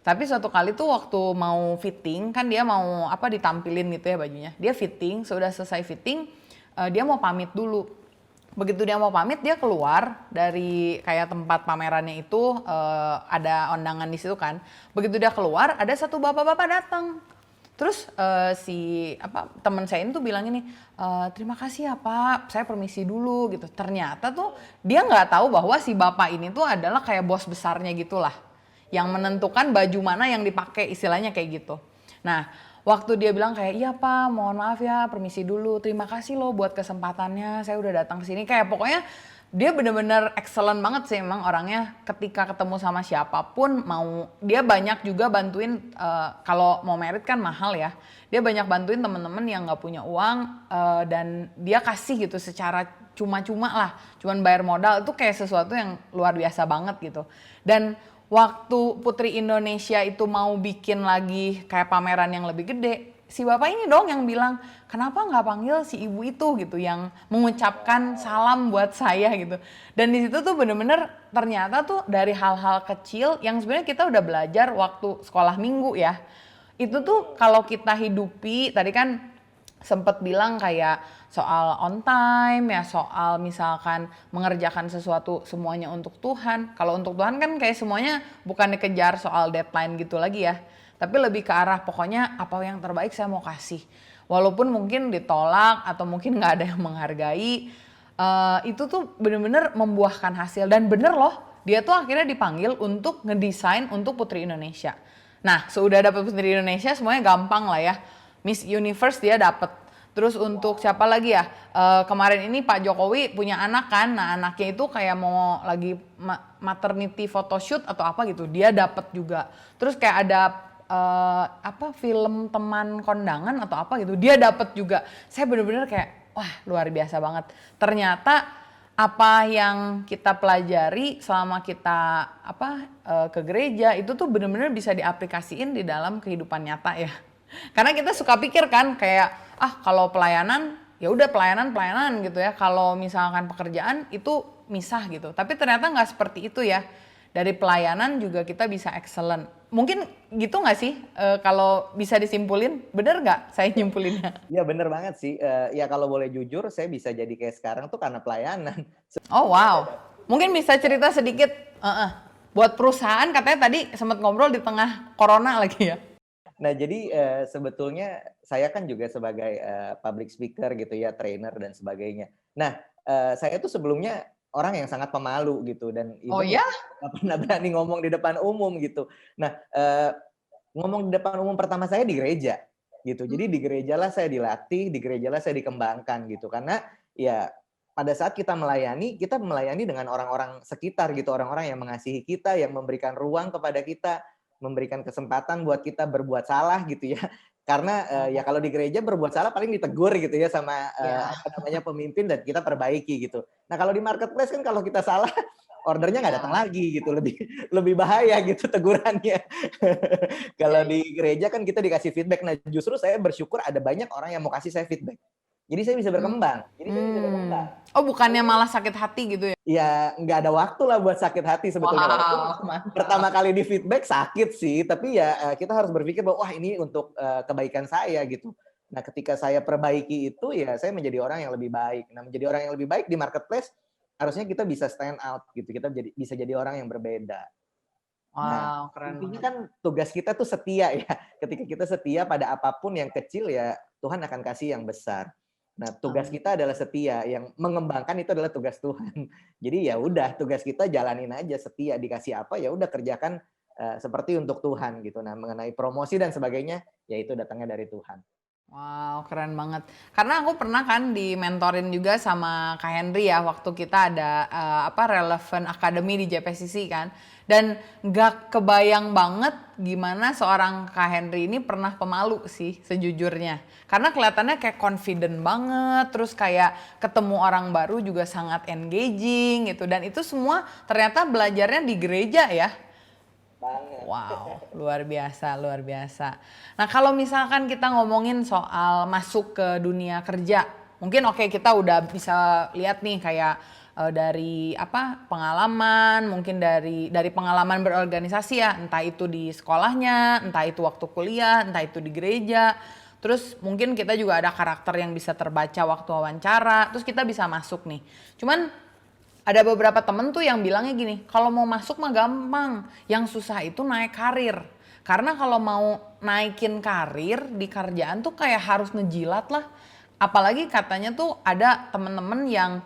Tapi suatu kali tuh waktu mau fitting, kan dia mau ditampilin gitu ya bajunya. Dia fitting, sudah selesai fitting, dia mau pamit dulu. Begitu dia mau pamit, dia keluar dari kayak tempat pamerannya itu, ada undangan di situ kan. Begitu dia keluar, ada satu bapak-bapak datang. Terus teman saya ini tuh bilang ini, terima kasih ya Pak, saya permisi dulu gitu. Ternyata tuh dia nggak tahu bahwa si bapak ini tuh adalah kayak bos besarnya gitulah, yang menentukan baju mana yang dipakai, istilahnya kayak gitu. Nah, waktu dia bilang kayak, iya Pak, mohon maaf ya, permisi dulu, terima kasih loh buat kesempatannya, saya udah datang ke sini. Kayak pokoknya dia bener-bener excellent banget sih emang orangnya, ketika ketemu sama siapapun dia banyak juga bantuin, kalau mau merit kan mahal ya, dia banyak bantuin temen-temen yang nggak punya uang, dan dia kasih gitu secara cuma-cuma lah, cuman bayar modal, itu kayak sesuatu yang luar biasa banget gitu. Dan waktu Putri Indonesia itu mau bikin lagi kayak pameran yang lebih gede, si bapak ini dong yang bilang, kenapa nggak panggil si ibu itu gitu yang mengucapkan salam buat saya gitu. Dan di situ tuh bener-bener ternyata tuh dari hal-hal kecil yang sebenarnya kita udah belajar waktu sekolah minggu ya. Itu tuh kalau kita hidupi, tadi kan sempet bilang kayak soal on time ya, soal misalkan mengerjakan sesuatu semuanya untuk Tuhan. Kalau untuk Tuhan kan kayak semuanya bukan dikejar soal deadline gitu lagi ya. Tapi lebih ke arah pokoknya apa yang terbaik saya mau kasih. Walaupun mungkin ditolak atau mungkin nggak ada yang menghargai, itu tuh bener-bener membuahkan hasil. Dan bener loh, dia tuh akhirnya dipanggil untuk ngedesain untuk Putri Indonesia. Nah, sudah dapet Putri Indonesia semuanya gampang lah ya. Miss Universe dia dapet. Terus untuk siapa lagi ya, kemarin ini Pak Jokowi punya anak kan, nah anaknya itu kayak mau lagi maternity photoshoot atau apa gitu, dia dapet juga. Terus kayak ada film teman kondangan atau apa gitu, dia dapet juga. Saya bener-bener kayak wah luar biasa banget. Ternyata apa yang kita pelajari selama kita ke gereja itu tuh bener-bener bisa diaplikasiin di dalam kehidupan nyata ya. Karena kita suka pikir kan kayak kalau pelayanan ya udah pelayanan gitu ya. Kalau misalkan pekerjaan itu misah gitu. Tapi ternyata nggak seperti itu ya. Dari pelayanan juga kita bisa excellent. Mungkin gitu nggak sih kalau bisa disimpulin? Bener nggak saya nyimpulinnya? Ya bener banget sih. Ya kalau boleh jujur saya bisa jadi kayak sekarang tuh karena pelayanan. Oh wow. Mungkin bisa cerita sedikit. Buat perusahaan katanya tadi sempat ngobrol di tengah corona lagi ya. Nah, jadi sebetulnya saya kan juga sebagai public speaker gitu ya, trainer dan sebagainya. Nah, saya tuh sebelumnya orang yang sangat pemalu gitu dan nggak pernah berani ngomong di depan umum gitu. Nah, ngomong di depan umum pertama saya di gereja gitu. Jadi di gerejalah saya dilatih, di gerejalah saya dikembangkan gitu. Karena ya pada saat kita melayani dengan orang-orang sekitar gitu, orang-orang yang mengasihi kita, yang memberikan ruang kepada kita, memberikan kesempatan buat kita berbuat salah gitu ya. Karena ya kalau di gereja berbuat salah paling ditegur gitu ya sama pemimpin dan kita perbaiki gitu. Nah kalau di marketplace kan kalau kita salah ordernya nggak datang lagi gitu, lebih bahaya gitu tegurannya. Kalau di gereja kan kita dikasih feedback. Nah justru saya bersyukur ada banyak orang yang mau kasih saya feedback. Jadi saya bisa berkembang. Jadi saya bisa berkembang. Oh, bukannya malah sakit hati gitu ya? Ya nggak ada waktu lah buat sakit hati sebetulnya. Walaupun Wow, mantap. pertama kali di feedback sakit sih, tapi ya kita harus berpikir bahwa wah ini untuk kebaikan saya gitu. Nah ketika saya perbaiki itu ya saya menjadi orang yang lebih baik. Nah menjadi orang yang lebih baik di marketplace harusnya kita bisa stand out gitu. Kita bisa jadi orang yang berbeda. Nah Wow, keren intinya banget. kan tugas kita tuh setia ya. Ketika kita setia pada apapun yang kecil ya Tuhan akan kasih yang besar. Nah, tugas Amin. kita adalah setia, yang mengembangkan itu adalah tugas Tuhan. Jadi ya udah, tugas kita jalanin aja, setia, dikasih apa ya udah kerjakan seperti untuk Tuhan gitu. Nah, mengenai promosi dan sebagainya, ya itu datangnya dari Tuhan. Wow, keren banget. Karena aku pernah kan dimentorin juga sama Kak Henry ya waktu kita ada Relevant Academy di JPCC kan. Dan nggak kebayang banget gimana seorang Kak Henry ini pernah pemalu sih sejujurnya. Karena kelihatannya kayak confident banget, terus kayak ketemu orang baru juga sangat engaging gitu. Dan itu semua ternyata belajarnya di gereja ya. Banget. Wow, luar biasa, luar biasa. Nah, kalau misalkan kita ngomongin soal masuk ke dunia kerja, mungkin oke kita udah bisa lihat nih kayak dari pengalaman, mungkin dari pengalaman berorganisasi ya, entah itu di sekolahnya, entah itu waktu kuliah, entah itu di gereja. Terus mungkin kita juga ada karakter yang bisa terbaca waktu wawancara, terus kita bisa masuk nih. Cuman ada beberapa temen tuh yang bilangnya gini, kalau mau masuk mah gampang, yang susah itu naik karir. Karena kalau mau naikin karir di kerjaan tuh kayak harus ngejilat lah. Apalagi katanya tuh ada temen-temen yang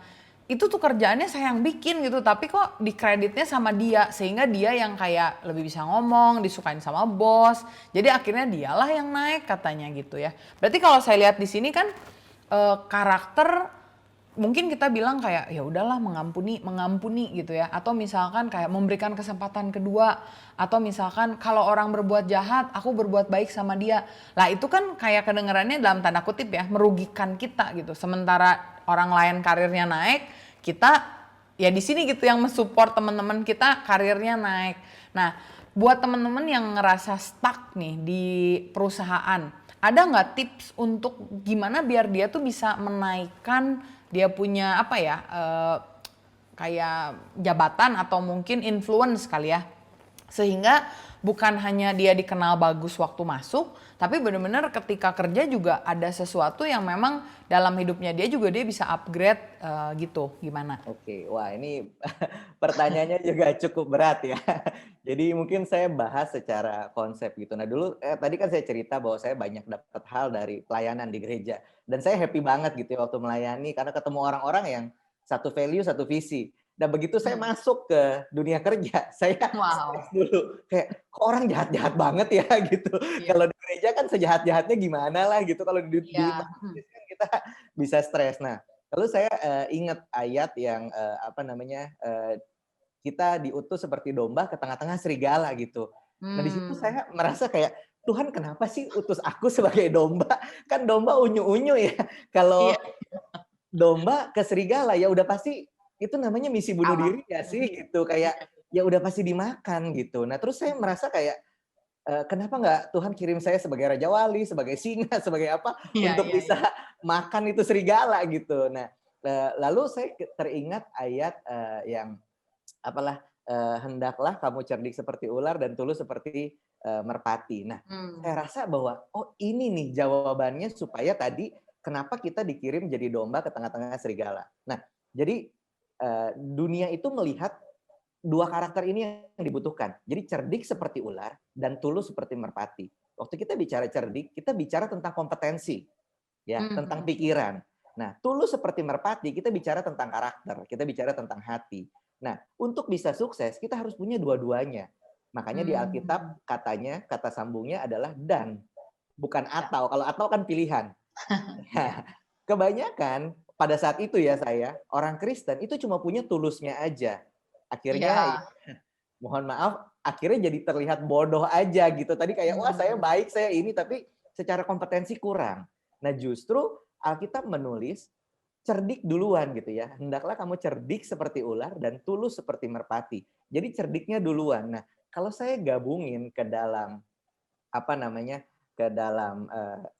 itu tuh kerjaannya saya yang bikin gitu, tapi kok dikreditnya sama dia, sehingga dia yang kayak lebih bisa ngomong, disukain sama bos. Jadi akhirnya dialah yang naik katanya gitu ya. Berarti kalau saya lihat di sini kan karakter mungkin kita bilang kayak ya udahlah mengampuni gitu ya, atau misalkan kayak memberikan kesempatan kedua, atau misalkan kalau orang berbuat jahat aku berbuat baik sama dia lah, itu kan kayak kedengarannya dalam tanda kutip ya merugikan kita gitu, sementara orang lain karirnya naik, kita ya di sini gitu yang mensupport teman-teman kita karirnya naik. Nah, buat teman-teman yang ngerasa stuck nih di perusahaan, ada nggak tips untuk gimana biar dia tuh bisa menaikkan dia punya kayak jabatan atau mungkin influence kali ya, sehingga bukan hanya dia dikenal bagus waktu masuk, tapi benar-benar ketika kerja juga ada sesuatu yang memang dalam hidupnya dia juga dia bisa upgrade gitu, gimana? Oke, wah ini pertanyaannya juga cukup berat ya. Jadi mungkin saya bahas secara konsep gitu. Nah dulu tadi kan saya cerita bahwa saya banyak dapat hal dari pelayanan di gereja. Dan saya happy banget gitu ya waktu melayani karena ketemu orang-orang yang satu value, satu visi. Dan begitu saya masuk ke dunia kerja, saya Wow. stres dulu. Kayak, kok orang jahat-jahat banget ya gitu. Iya. Kalau di gereja kan sejahat-jahatnya gimana lah gitu. Kalau di Iya. marketplace kan kita bisa stres. Nah, lalu saya ingat ayat yang kita diutus seperti domba ke tengah-tengah serigala gitu. Nah di situ Hmm. saya merasa kayak Tuhan kenapa sih utus aku sebagai domba? Kan domba unyu-unyu ya. Kalau Iya. domba ke serigala ya udah pasti itu namanya misi bunuh Kalah. diri ya sih gitu. Kayak ya udah pasti dimakan gitu. Nah terus saya merasa kayak kenapa nggak Tuhan kirim saya sebagai Raja Wali, sebagai singa, sebagai apa Iya, untuk iya, bisa iya. makan itu serigala gitu. Nah lalu saya teringat ayat yang apalah hendaklah kamu cerdik seperti ular dan tulus seperti merpati. Nah, Hmm. saya rasa bahwa oh ini nih jawabannya supaya tadi kenapa kita dikirim jadi domba ke tengah-tengah serigala. Nah, jadi dunia itu melihat dua karakter ini yang dibutuhkan. Jadi cerdik seperti ular dan tulus seperti merpati. Waktu kita bicara cerdik, kita bicara tentang kompetensi, ya, tentang Hmm. pikiran. Nah, tulus seperti merpati, kita bicara tentang karakter, kita bicara tentang hati. Nah, untuk bisa sukses, kita harus punya dua-duanya. Makanya di Hmm. Alkitab katanya, kata sambungnya adalah dan, bukan Ya. atau. Kalau atau kan pilihan. Iya. Nah, kebanyakan pada saat itu ya saya, orang Kristen itu cuma punya tulusnya aja. Akhirnya, Iya. mohon maaf, akhirnya jadi terlihat bodoh aja gitu. Tadi kayak, wah saya Hmm. baik, saya ini, tapi secara kompetensi kurang. Nah justru Alkitab menulis, cerdik duluan gitu ya. Hendaklah kamu cerdik seperti ular dan tulus seperti merpati. Jadi cerdiknya duluan. Nah kalau saya gabungin ke dalam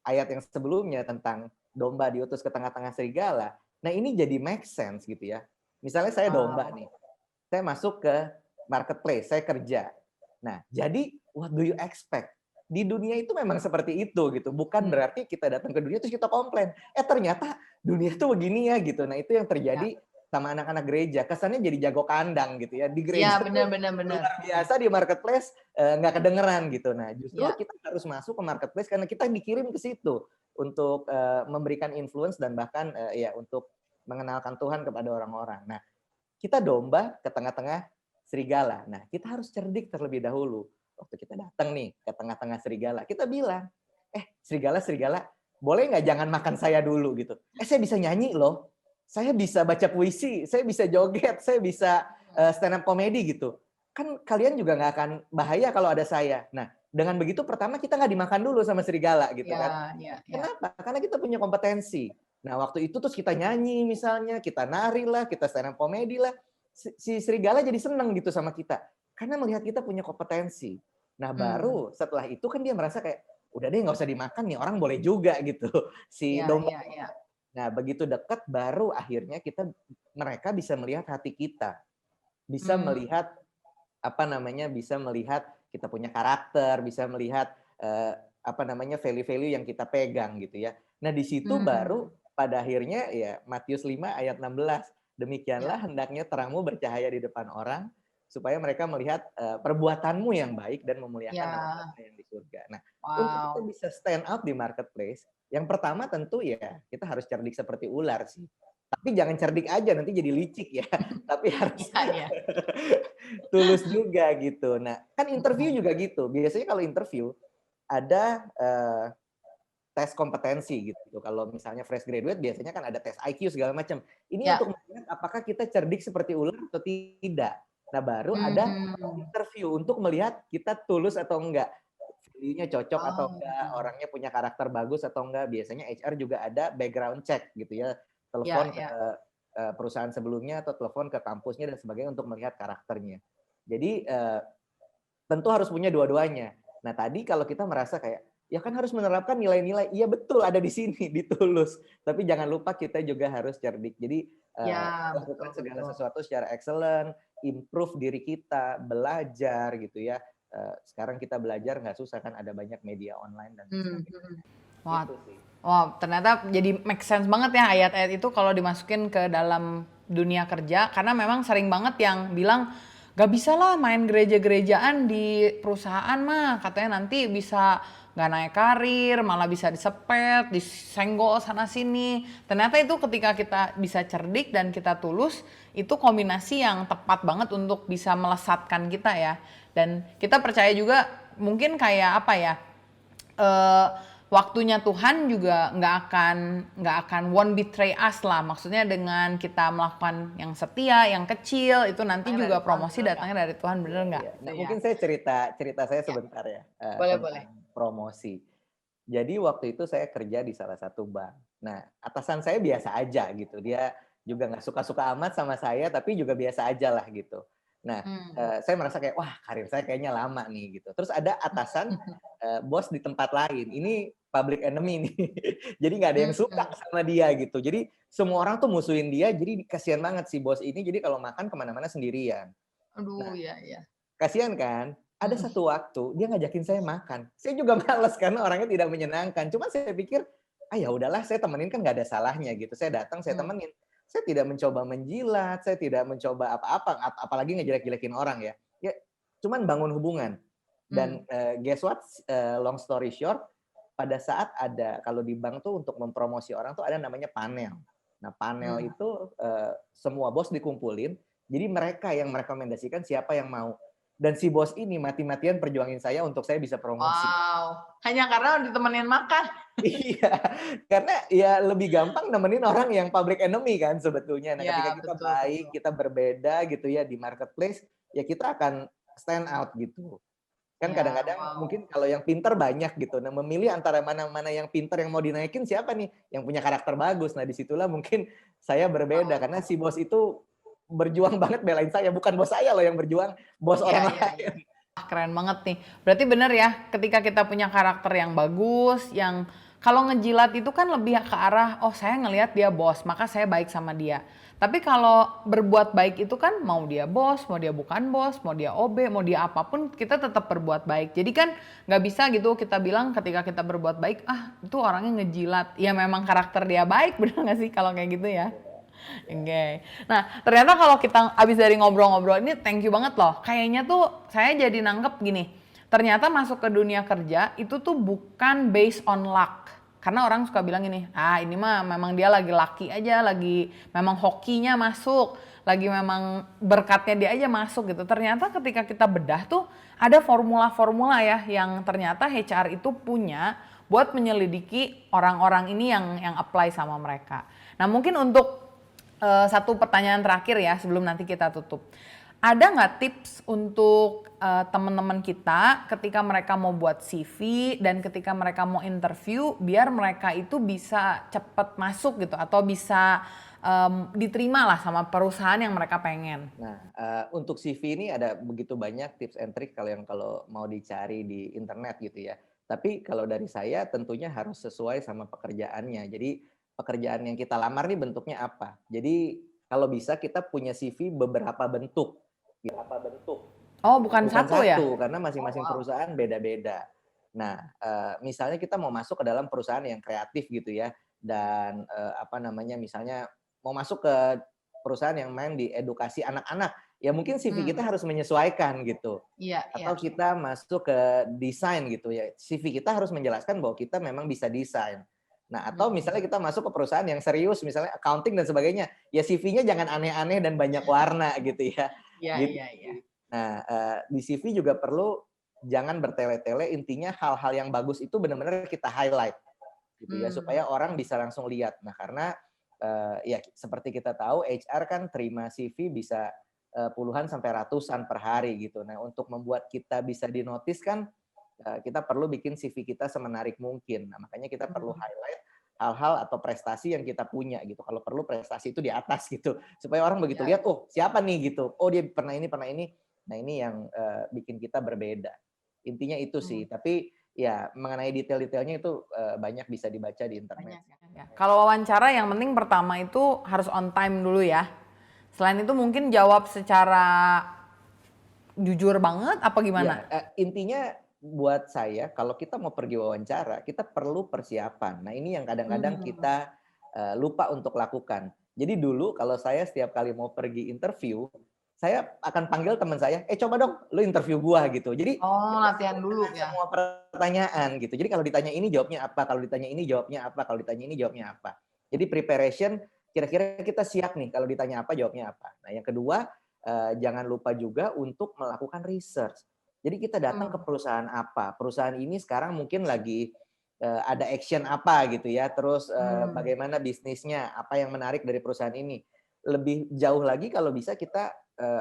ayat yang sebelumnya tentang domba diutus ke tengah-tengah serigala. Nah ini jadi make sense gitu ya. Misalnya saya domba nih, saya masuk ke marketplace, saya kerja. Nah jadi what do you expect? Di dunia itu memang seperti itu gitu. Bukan berarti kita datang ke dunia terus kita komplain. Ternyata dunia tuh begini ya gitu. Nah itu yang terjadi sama anak-anak gereja. Kesannya jadi jago kandang gitu ya. Di Iya, gereja tuh benar-benar. luar biasa, di marketplace nggak kedengeran gitu. Nah justru kita harus masuk ke marketplace karena kita dikirim ke situ untuk memberikan influence dan bahkan ya untuk mengenalkan Tuhan kepada orang-orang. Nah kita domba ke tengah-tengah serigala. Nah kita harus cerdik terlebih dahulu. Waktu kita datang nih ke tengah-tengah serigala, kita bilang, serigala, boleh nggak jangan makan saya dulu gitu. Saya bisa nyanyi loh, saya bisa baca puisi, saya bisa joget, saya bisa stand up comedy gitu. Kan kalian juga nggak akan bahaya kalau ada saya. Nah, dengan begitu pertama kita nggak dimakan dulu sama serigala gitu kan. Kenapa? Karena kita punya kompetensi. Nah, waktu itu terus kita nyanyi misalnya, kita nari lah, kita stand up comedy lah. Si serigala jadi seneng gitu sama kita. Karena melihat kita punya kompetensi. Nah baru setelah itu kan dia merasa kayak, udah deh nggak usah dimakan nih, orang boleh juga gitu. Si domba. Nah begitu dekat baru akhirnya mereka bisa melihat hati kita. Bisa melihat, bisa melihat kita punya karakter, bisa melihat value-value yang kita pegang gitu ya. Nah di situ baru pada akhirnya ya Matius 5 ayat 16. Demikianlah hendaknya terangmu bercahaya di depan orang, supaya mereka melihat perbuatanmu yang baik dan memuliakan nama Bapa yang di surga. Nah, untuk kita bisa stand out di marketplace, yang pertama tentu ya kita harus cerdik seperti ular sih. Tapi jangan cerdik aja, nanti jadi licik ya. Tapi harus tulus juga gitu. Nah, kan interview juga gitu. Biasanya kalau interview ada tes kompetensi gitu. Kalau misalnya fresh graduate biasanya kan ada tes IQ segala macam. Ini untuk melihat apakah kita cerdik seperti ular atau tidak. Nah baru ada interview untuk melihat kita tulus atau enggak, value-nya cocok atau enggak, orangnya punya karakter bagus atau enggak. Biasanya HR juga ada background check gitu ya, telepon ke perusahaan sebelumnya atau telepon ke kampusnya dan sebagainya untuk melihat karakternya. Jadi tentu harus punya dua-duanya. Nah tadi kalau kita merasa kayak ya kan harus menerapkan nilai-nilai, iya betul ada di sini, di Tulus. Tapi jangan lupa kita juga harus cerdik. Jadi lakukan segala sesuatu secara excellent, improve diri kita, belajar gitu ya. Sekarang kita belajar nggak susah kan, ada banyak media online dan sebagainya. Wah, ternyata jadi make sense banget ya ayat-ayat itu kalau dimasukin ke dalam dunia kerja. Karena memang sering banget yang bilang, gak bisa lah main gereja-gerejaan di perusahaan mah. Katanya nanti bisa gak naik karir, malah bisa disepet, disenggol sana-sini. Ternyata itu ketika kita bisa cerdik dan kita tulus, itu kombinasi yang tepat banget untuk bisa melesatkan kita ya. Dan kita percaya juga mungkin kayak apa ya, waktunya Tuhan juga nggak akan won't betray us lah. Maksudnya dengan kita melakukan yang setia, yang kecil, itu nanti juga promosi datangnya dari Tuhan, bener nggak? Nah, mungkin saya cerita saya sebentar ya. Boleh. Promosi. Jadi waktu itu saya kerja di salah satu bank. Nah, atasan saya biasa aja gitu. Dia juga nggak suka-suka amat sama saya, tapi juga biasa aja lah gitu. Nah, saya merasa kayak, wah karir saya kayaknya lama nih gitu. Terus ada atasan bos di tempat lain. Ini public enemy nih. Jadi nggak ada yang suka sama dia gitu. Jadi semua orang tuh musuhin dia. Jadi kasihan banget si bos ini. Jadi kalau makan kemana-mana sendirian. Aduh, nah, iya. Kasihan kan? Ada satu waktu dia ngajakin saya makan. Saya juga males karena orangnya tidak menyenangkan. Cuma saya pikir, ya udahlah, saya temenin kan nggak ada salahnya gitu. Saya datang, saya temenin. Saya tidak mencoba menjilat, saya tidak mencoba apa-apa, apalagi ngejelek-jelekin orang ya. Ya, cuman bangun hubungan. Dan guess what? Long story short, pada saat ada, kalau di bank tuh untuk mempromosi orang tuh ada namanya panel. Nah panel itu semua bos dikumpulin, jadi mereka yang merekomendasikan siapa yang mau. Dan si bos ini mati-matian perjuangin saya untuk saya bisa promosi. Wow, hanya karena ditemenin makan. Iya, karena ya lebih gampang nemenin orang yang public enemy kan sebetulnya. Nah, ketika kita baik, kita berbeda gitu ya di marketplace, ya kita akan stand out gitu. Kan kadang-kadang mungkin kalau yang pinter banyak gitu. Nah, memilih antara mana yang pinter yang mau dinaikin siapa nih yang punya karakter bagus. Nah, disitulah mungkin saya berbeda karena si bos itu berjuang banget belain saya, bukan bos saya loh yang berjuang, bos orang lain. Keren banget nih. Berarti bener ya, ketika kita punya karakter yang bagus, yang Kalau ngejilat itu kan lebih ke arah, oh saya ngelihat dia bos, maka saya baik sama dia. Tapi kalau berbuat baik itu kan mau dia bos, mau dia bukan bos, mau dia OB, mau dia apapun, kita tetap berbuat baik. Jadi kan nggak bisa gitu kita bilang ketika kita berbuat baik, ah itu orangnya ngejilat. Ya memang karakter dia baik, bener nggak sih kalau kayak gitu ya? Oke. Nah, ternyata kalau kita abis dari ngobrol-ngobrol ini, thank you banget loh. Kayaknya tuh saya jadi nangkep gini. Ternyata masuk ke dunia kerja itu tuh bukan based on luck. Karena orang suka bilang gini, ah ini mah memang dia lagi lucky aja, lagi memang hokinya masuk, lagi memang berkatnya dia aja masuk gitu. Ternyata ketika kita bedah tuh ada formula-formula ya yang ternyata HR itu punya buat menyelidiki orang-orang ini yang apply sama mereka. Nah mungkin untuk satu pertanyaan terakhir ya sebelum nanti kita tutup. Ada nggak tips untuk teman-teman kita ketika mereka mau buat CV dan ketika mereka mau interview biar mereka itu bisa cepat masuk gitu atau bisa diterima lah sama perusahaan yang mereka pengen? Nah, untuk CV ini ada begitu banyak tips and trick kalau mau dicari di internet gitu ya. Tapi kalau dari saya tentunya harus sesuai sama pekerjaannya. Jadi pekerjaan yang kita lamar nih bentuknya apa. Jadi kalau bisa kita punya CV beberapa bentuk. Oh bukan Bukan satu ya? satu, karena masing-masing perusahaan beda-beda. Nah, misalnya kita mau masuk ke dalam perusahaan yang kreatif gitu ya, dan misalnya mau masuk ke perusahaan yang main di edukasi anak-anak, ya mungkin CV kita harus menyesuaikan gitu. Iya, Atau kita masuk ke desain gitu ya, CV kita harus menjelaskan bahwa kita memang bisa desain. Nah, atau misalnya kita masuk ke perusahaan yang serius, misalnya accounting dan sebagainya, ya CV-nya jangan aneh-aneh dan banyak warna gitu ya. Iya, Gitu. iya, iya. Nah, di CV juga perlu jangan bertele-tele, intinya hal-hal yang bagus itu benar-benar kita highlight gitu ya, supaya orang bisa langsung lihat. Nah, karena ya seperti kita tahu HR kan terima CV bisa puluhan sampai ratusan per hari gitu. Nah, untuk membuat kita bisa dinotis kan kita perlu bikin CV kita semenarik mungkin. Nah, makanya kita perlu highlight hal-hal atau prestasi yang kita punya gitu. Kalau perlu prestasi itu di atas gitu. Supaya orang begitu lihat, oh siapa nih gitu. Oh dia pernah ini, pernah ini. Nah ini yang bikin kita berbeda. Intinya itu sih. Tapi ya mengenai detail-detailnya itu banyak bisa dibaca di internet. Ya. Kalau wawancara yang penting pertama itu harus on time dulu ya. Selain itu mungkin jawab secara jujur banget apa gimana? Ya, intinya buat saya kalau kita mau pergi wawancara, kita perlu persiapan. Nah, ini yang kadang-kadang kita lupa untuk lakukan. Jadi dulu kalau saya setiap kali mau pergi interview, saya akan panggil teman saya, coba dong lu interview gua gitu. Jadi latihan dulu ya. semua pertanyaan gitu. Jadi kalau ditanya ini jawabnya apa, kalau ditanya ini jawabnya apa, kalau ditanya ini jawabnya apa. Jadi preparation kira-kira kita siap nih kalau ditanya apa jawabnya apa. Nah, yang kedua jangan lupa juga untuk melakukan research. Jadi kita datang ke perusahaan apa, perusahaan ini sekarang mungkin lagi ada action apa gitu ya, terus bagaimana bisnisnya, apa yang menarik dari perusahaan ini. Lebih jauh lagi kalau bisa kita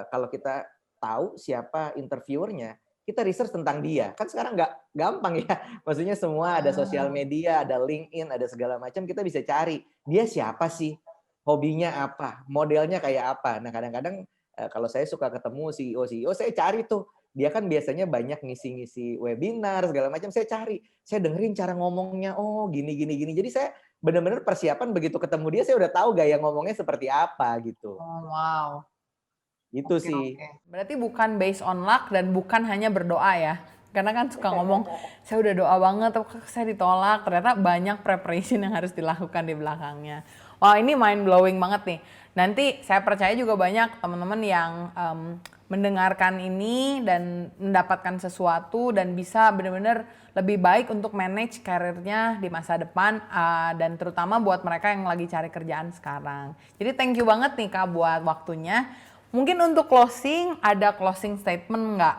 kalau kita tahu siapa interviewernya, kita research tentang dia. Kan sekarang nggak gampang ya, maksudnya semua ada sosial media, ada LinkedIn, ada segala macam, kita bisa cari dia siapa sih, hobinya apa, modelnya kayak apa. Nah kadang-kadang kalau saya suka ketemu CEO, saya cari tuh. Dia kan biasanya banyak ngisi-ngisi webinar segala macam, saya cari, saya dengerin cara ngomongnya, oh gini. Jadi saya benar-benar persiapan begitu ketemu dia, saya udah tahu gaya ngomongnya seperti apa gitu. Oh, wow. Itu sih. Berarti bukan based on luck dan bukan hanya berdoa ya. Karena kan suka ngomong, saya udah doa banget, tapi saya ditolak. Ternyata banyak preparation yang harus dilakukan di belakangnya. Wah ini mind blowing banget nih. Nanti saya percaya juga banyak teman-teman yang mendengarkan ini dan mendapatkan sesuatu dan bisa benar-benar lebih baik untuk manage karirnya di masa depan dan terutama buat mereka yang lagi cari kerjaan sekarang. Jadi thank you banget nih Kak buat waktunya. Mungkin untuk closing, ada closing statement nggak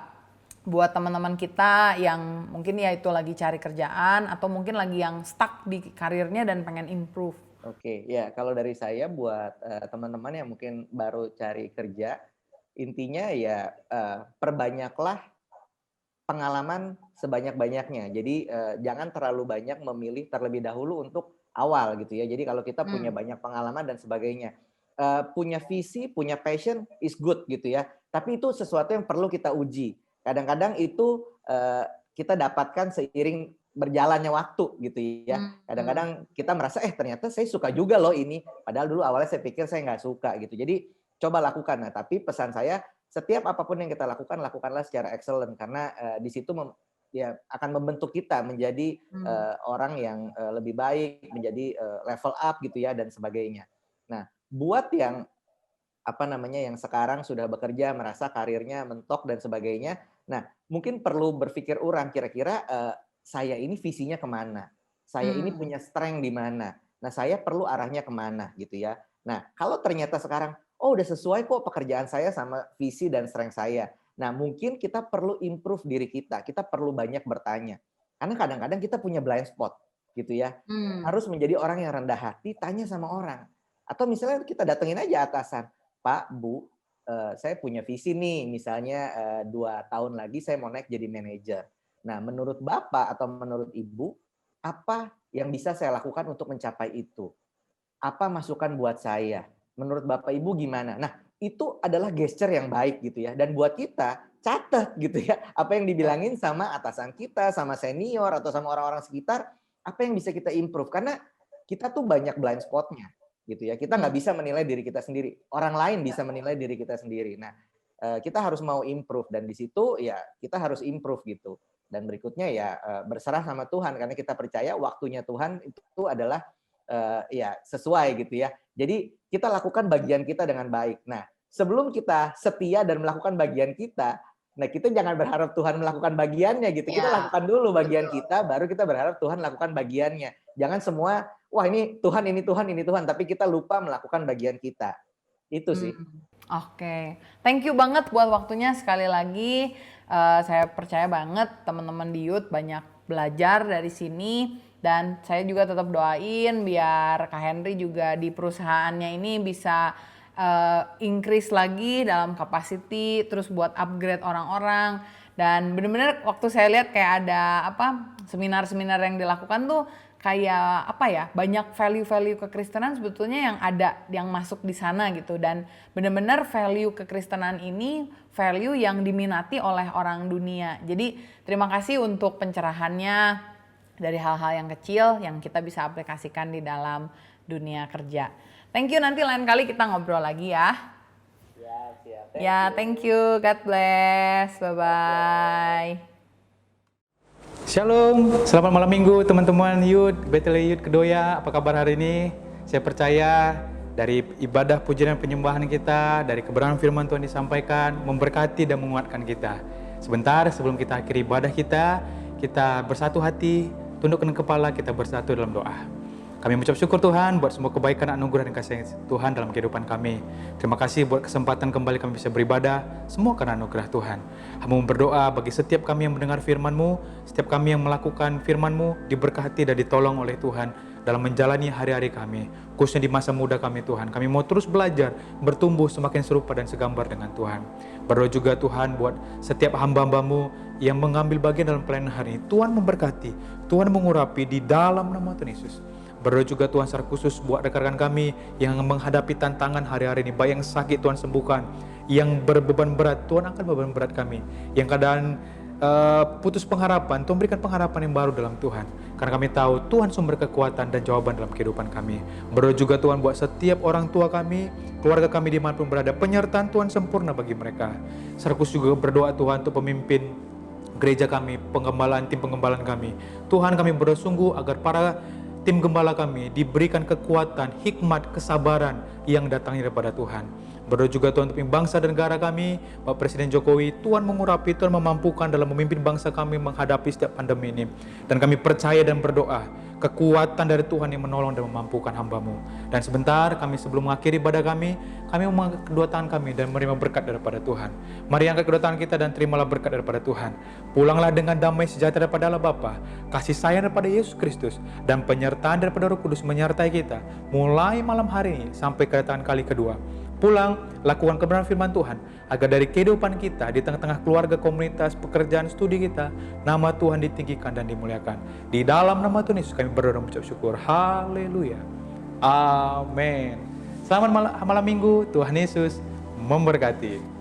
buat teman-teman kita yang mungkin ya itu lagi cari kerjaan atau mungkin lagi yang stuck di karirnya dan pengen improve? Oke, ya kalau dari saya buat teman-teman yang mungkin baru cari kerja, intinya ya perbanyaklah pengalaman sebanyak-banyaknya. Jadi jangan terlalu banyak memilih terlebih dahulu untuk awal gitu ya. Jadi kalau kita punya banyak pengalaman dan sebagainya, punya visi, punya passion is good gitu ya. Tapi itu sesuatu yang perlu kita uji. Kadang-kadang itu kita dapatkan seiring berjalannya waktu gitu ya. Kadang-kadang kita merasa ternyata saya suka juga loh ini, padahal dulu awalnya saya pikir saya nggak suka gitu. Jadi coba lakukan. Nah, tapi pesan saya setiap apapun yang kita lakukan, lakukanlah secara excellent karena di situ ya akan membentuk kita menjadi orang yang lebih baik, menjadi level up gitu ya dan sebagainya. Nah, buat yang yang sekarang sudah bekerja, merasa karirnya mentok dan sebagainya. Nah, mungkin perlu berpikir ulang kira-kira saya ini visinya kemana? Saya ini punya strength di mana? Nah, saya perlu arahnya kemana gitu ya. Nah, kalau ternyata sekarang, udah sesuai kok pekerjaan saya sama visi dan strength saya. Nah, mungkin kita perlu improve diri kita. Kita perlu banyak bertanya. Karena kadang-kadang kita punya blind spot gitu ya. Harus menjadi orang yang rendah hati, tanya sama orang. Atau misalnya kita datengin aja atasan. Pak, Bu, saya punya visi nih, misalnya 2 tahun lagi saya mau naik jadi manajer. Nah, menurut Bapak atau menurut Ibu, apa yang bisa saya lakukan untuk mencapai itu? Apa masukan buat saya? Menurut Bapak Ibu gimana? Nah, itu adalah gesture yang baik gitu ya. Dan buat kita, catat gitu ya. Apa yang dibilangin sama atasan kita, sama senior, atau sama orang-orang sekitar, apa yang bisa kita improve. Karena kita tuh banyak blind spot-nya. Gitu ya, kita nggak bisa menilai diri kita sendiri, orang lain bisa menilai diri kita sendiri. Nah, kita harus mau improve dan di situ ya kita harus improve gitu. Dan berikutnya ya berserah sama Tuhan karena kita percaya waktunya Tuhan itu adalah ya sesuai gitu ya. Jadi kita lakukan bagian kita dengan baik. Nah, sebelum kita setia dan melakukan bagian kita, nah kita jangan berharap Tuhan melakukan bagiannya gitu. Kita lakukan dulu bagian kita, baru kita berharap Tuhan lakukan bagiannya. Jangan semua wah ini Tuhan, tapi kita lupa melakukan bagian kita. Itu sih. Oke. Thank you banget buat waktunya sekali lagi. Saya percaya banget teman-teman di Youth banyak belajar dari sini. Dan saya juga tetap doain biar Kak Henry juga di perusahaannya ini bisa increase lagi dalam capacity, terus buat upgrade orang-orang. Dan benar-benar waktu saya lihat kayak ada seminar-seminar yang dilakukan tuh kayak banyak value-value kekristenan sebetulnya yang ada yang masuk di sana gitu. Dan benar-benar value kekristenan ini value yang diminati oleh orang dunia. Jadi terima kasih untuk pencerahannya dari hal-hal yang kecil yang kita bisa aplikasikan di dalam dunia kerja. Thank you, nanti lain kali kita ngobrol lagi ya. Thank you. God bless. Bye-bye. Shalom, selamat malam minggu teman-teman Youth, Bethel Youth Kedoya. Apa kabar hari ini? Saya percaya dari ibadah pujian dan penyembahan kita, dari kebenaran firman Tuhan disampaikan, memberkati dan menguatkan kita. Sebentar sebelum kita akhiri ibadah kita bersatu hati, tundukkan kepala, kita bersatu dalam doa. Kami mengucap syukur Tuhan buat semua kebaikan, anugerah dan kasih Tuhan dalam kehidupan kami. Terima kasih buat kesempatan kembali kami bisa beribadah, semua karena anugerah Tuhan. Hamba berdoa bagi setiap kami yang mendengar firman-Mu, setiap kami yang melakukan firman-Mu, diberkati dan ditolong oleh Tuhan dalam menjalani hari-hari kami, khususnya di masa muda kami Tuhan. Kami mau terus belajar, bertumbuh semakin serupa dan segambar dengan Tuhan. Berdoa juga Tuhan buat setiap hamba-hamba-Mu yang mengambil bagian dalam pelayanan hari ini. Tuhan memberkati, Tuhan mengurapi di dalam nama Tuhan Yesus. Berdoa juga Tuhan secara khusus buat rekan-rekan kami yang menghadapi tantangan hari-hari ini, baik yang sakit Tuhan sembuhkan, yang berbeban berat Tuhan angkat beban berat kami, yang keadaan putus pengharapan Tuhan berikan pengharapan yang baru dalam Tuhan, karena kami tahu Tuhan sumber kekuatan dan jawaban dalam kehidupan kami. Berdoa juga Tuhan buat setiap orang tua kami, keluarga kami dimanapun berada, penyertaan Tuhan sempurna bagi mereka. Secara khusus juga berdoa Tuhan untuk pemimpin gereja kami, tim penggembalaan kami. Tuhan kami berdoa sungguh agar para tim gembala kami diberikan kekuatan, hikmat, kesabaran yang datangnya daripada Tuhan. Berdoa juga Tuhan untuk bangsa dan negara kami, Bapak Presiden Jokowi, Tuhan mengurapi, Tuhan memampukan dalam memimpin bangsa kami menghadapi setiap pandemi ini. Dan kami percaya dan berdoa, kekuatan dari Tuhan yang menolong dan memampukan hamba-Mu. Dan sebentar kami sebelum mengakhiri ibadah kami mengangkat kedua tangan kami dan menerima berkat daripada Tuhan. Mari angkat kedua tangan kita dan terimalah berkat daripada Tuhan. Pulanglah dengan damai sejahtera daripada Allah Bapa, kasih sayang daripada Yesus Kristus, dan penyertaan daripada Roh Kudus menyertai kita mulai malam hari ini sampai kedatangan kali kedua. Pulang, lakukan kebenaran firman Tuhan, agar dari kehidupan kita, di tengah-tengah keluarga, komunitas, pekerjaan, studi kita, nama Tuhan ditinggikan dan dimuliakan. Di dalam nama Tuhan Yesus kami berdoa dan mengucap syukur. Haleluya. Amin. Selamat malam minggu, Tuhan Yesus memberkati.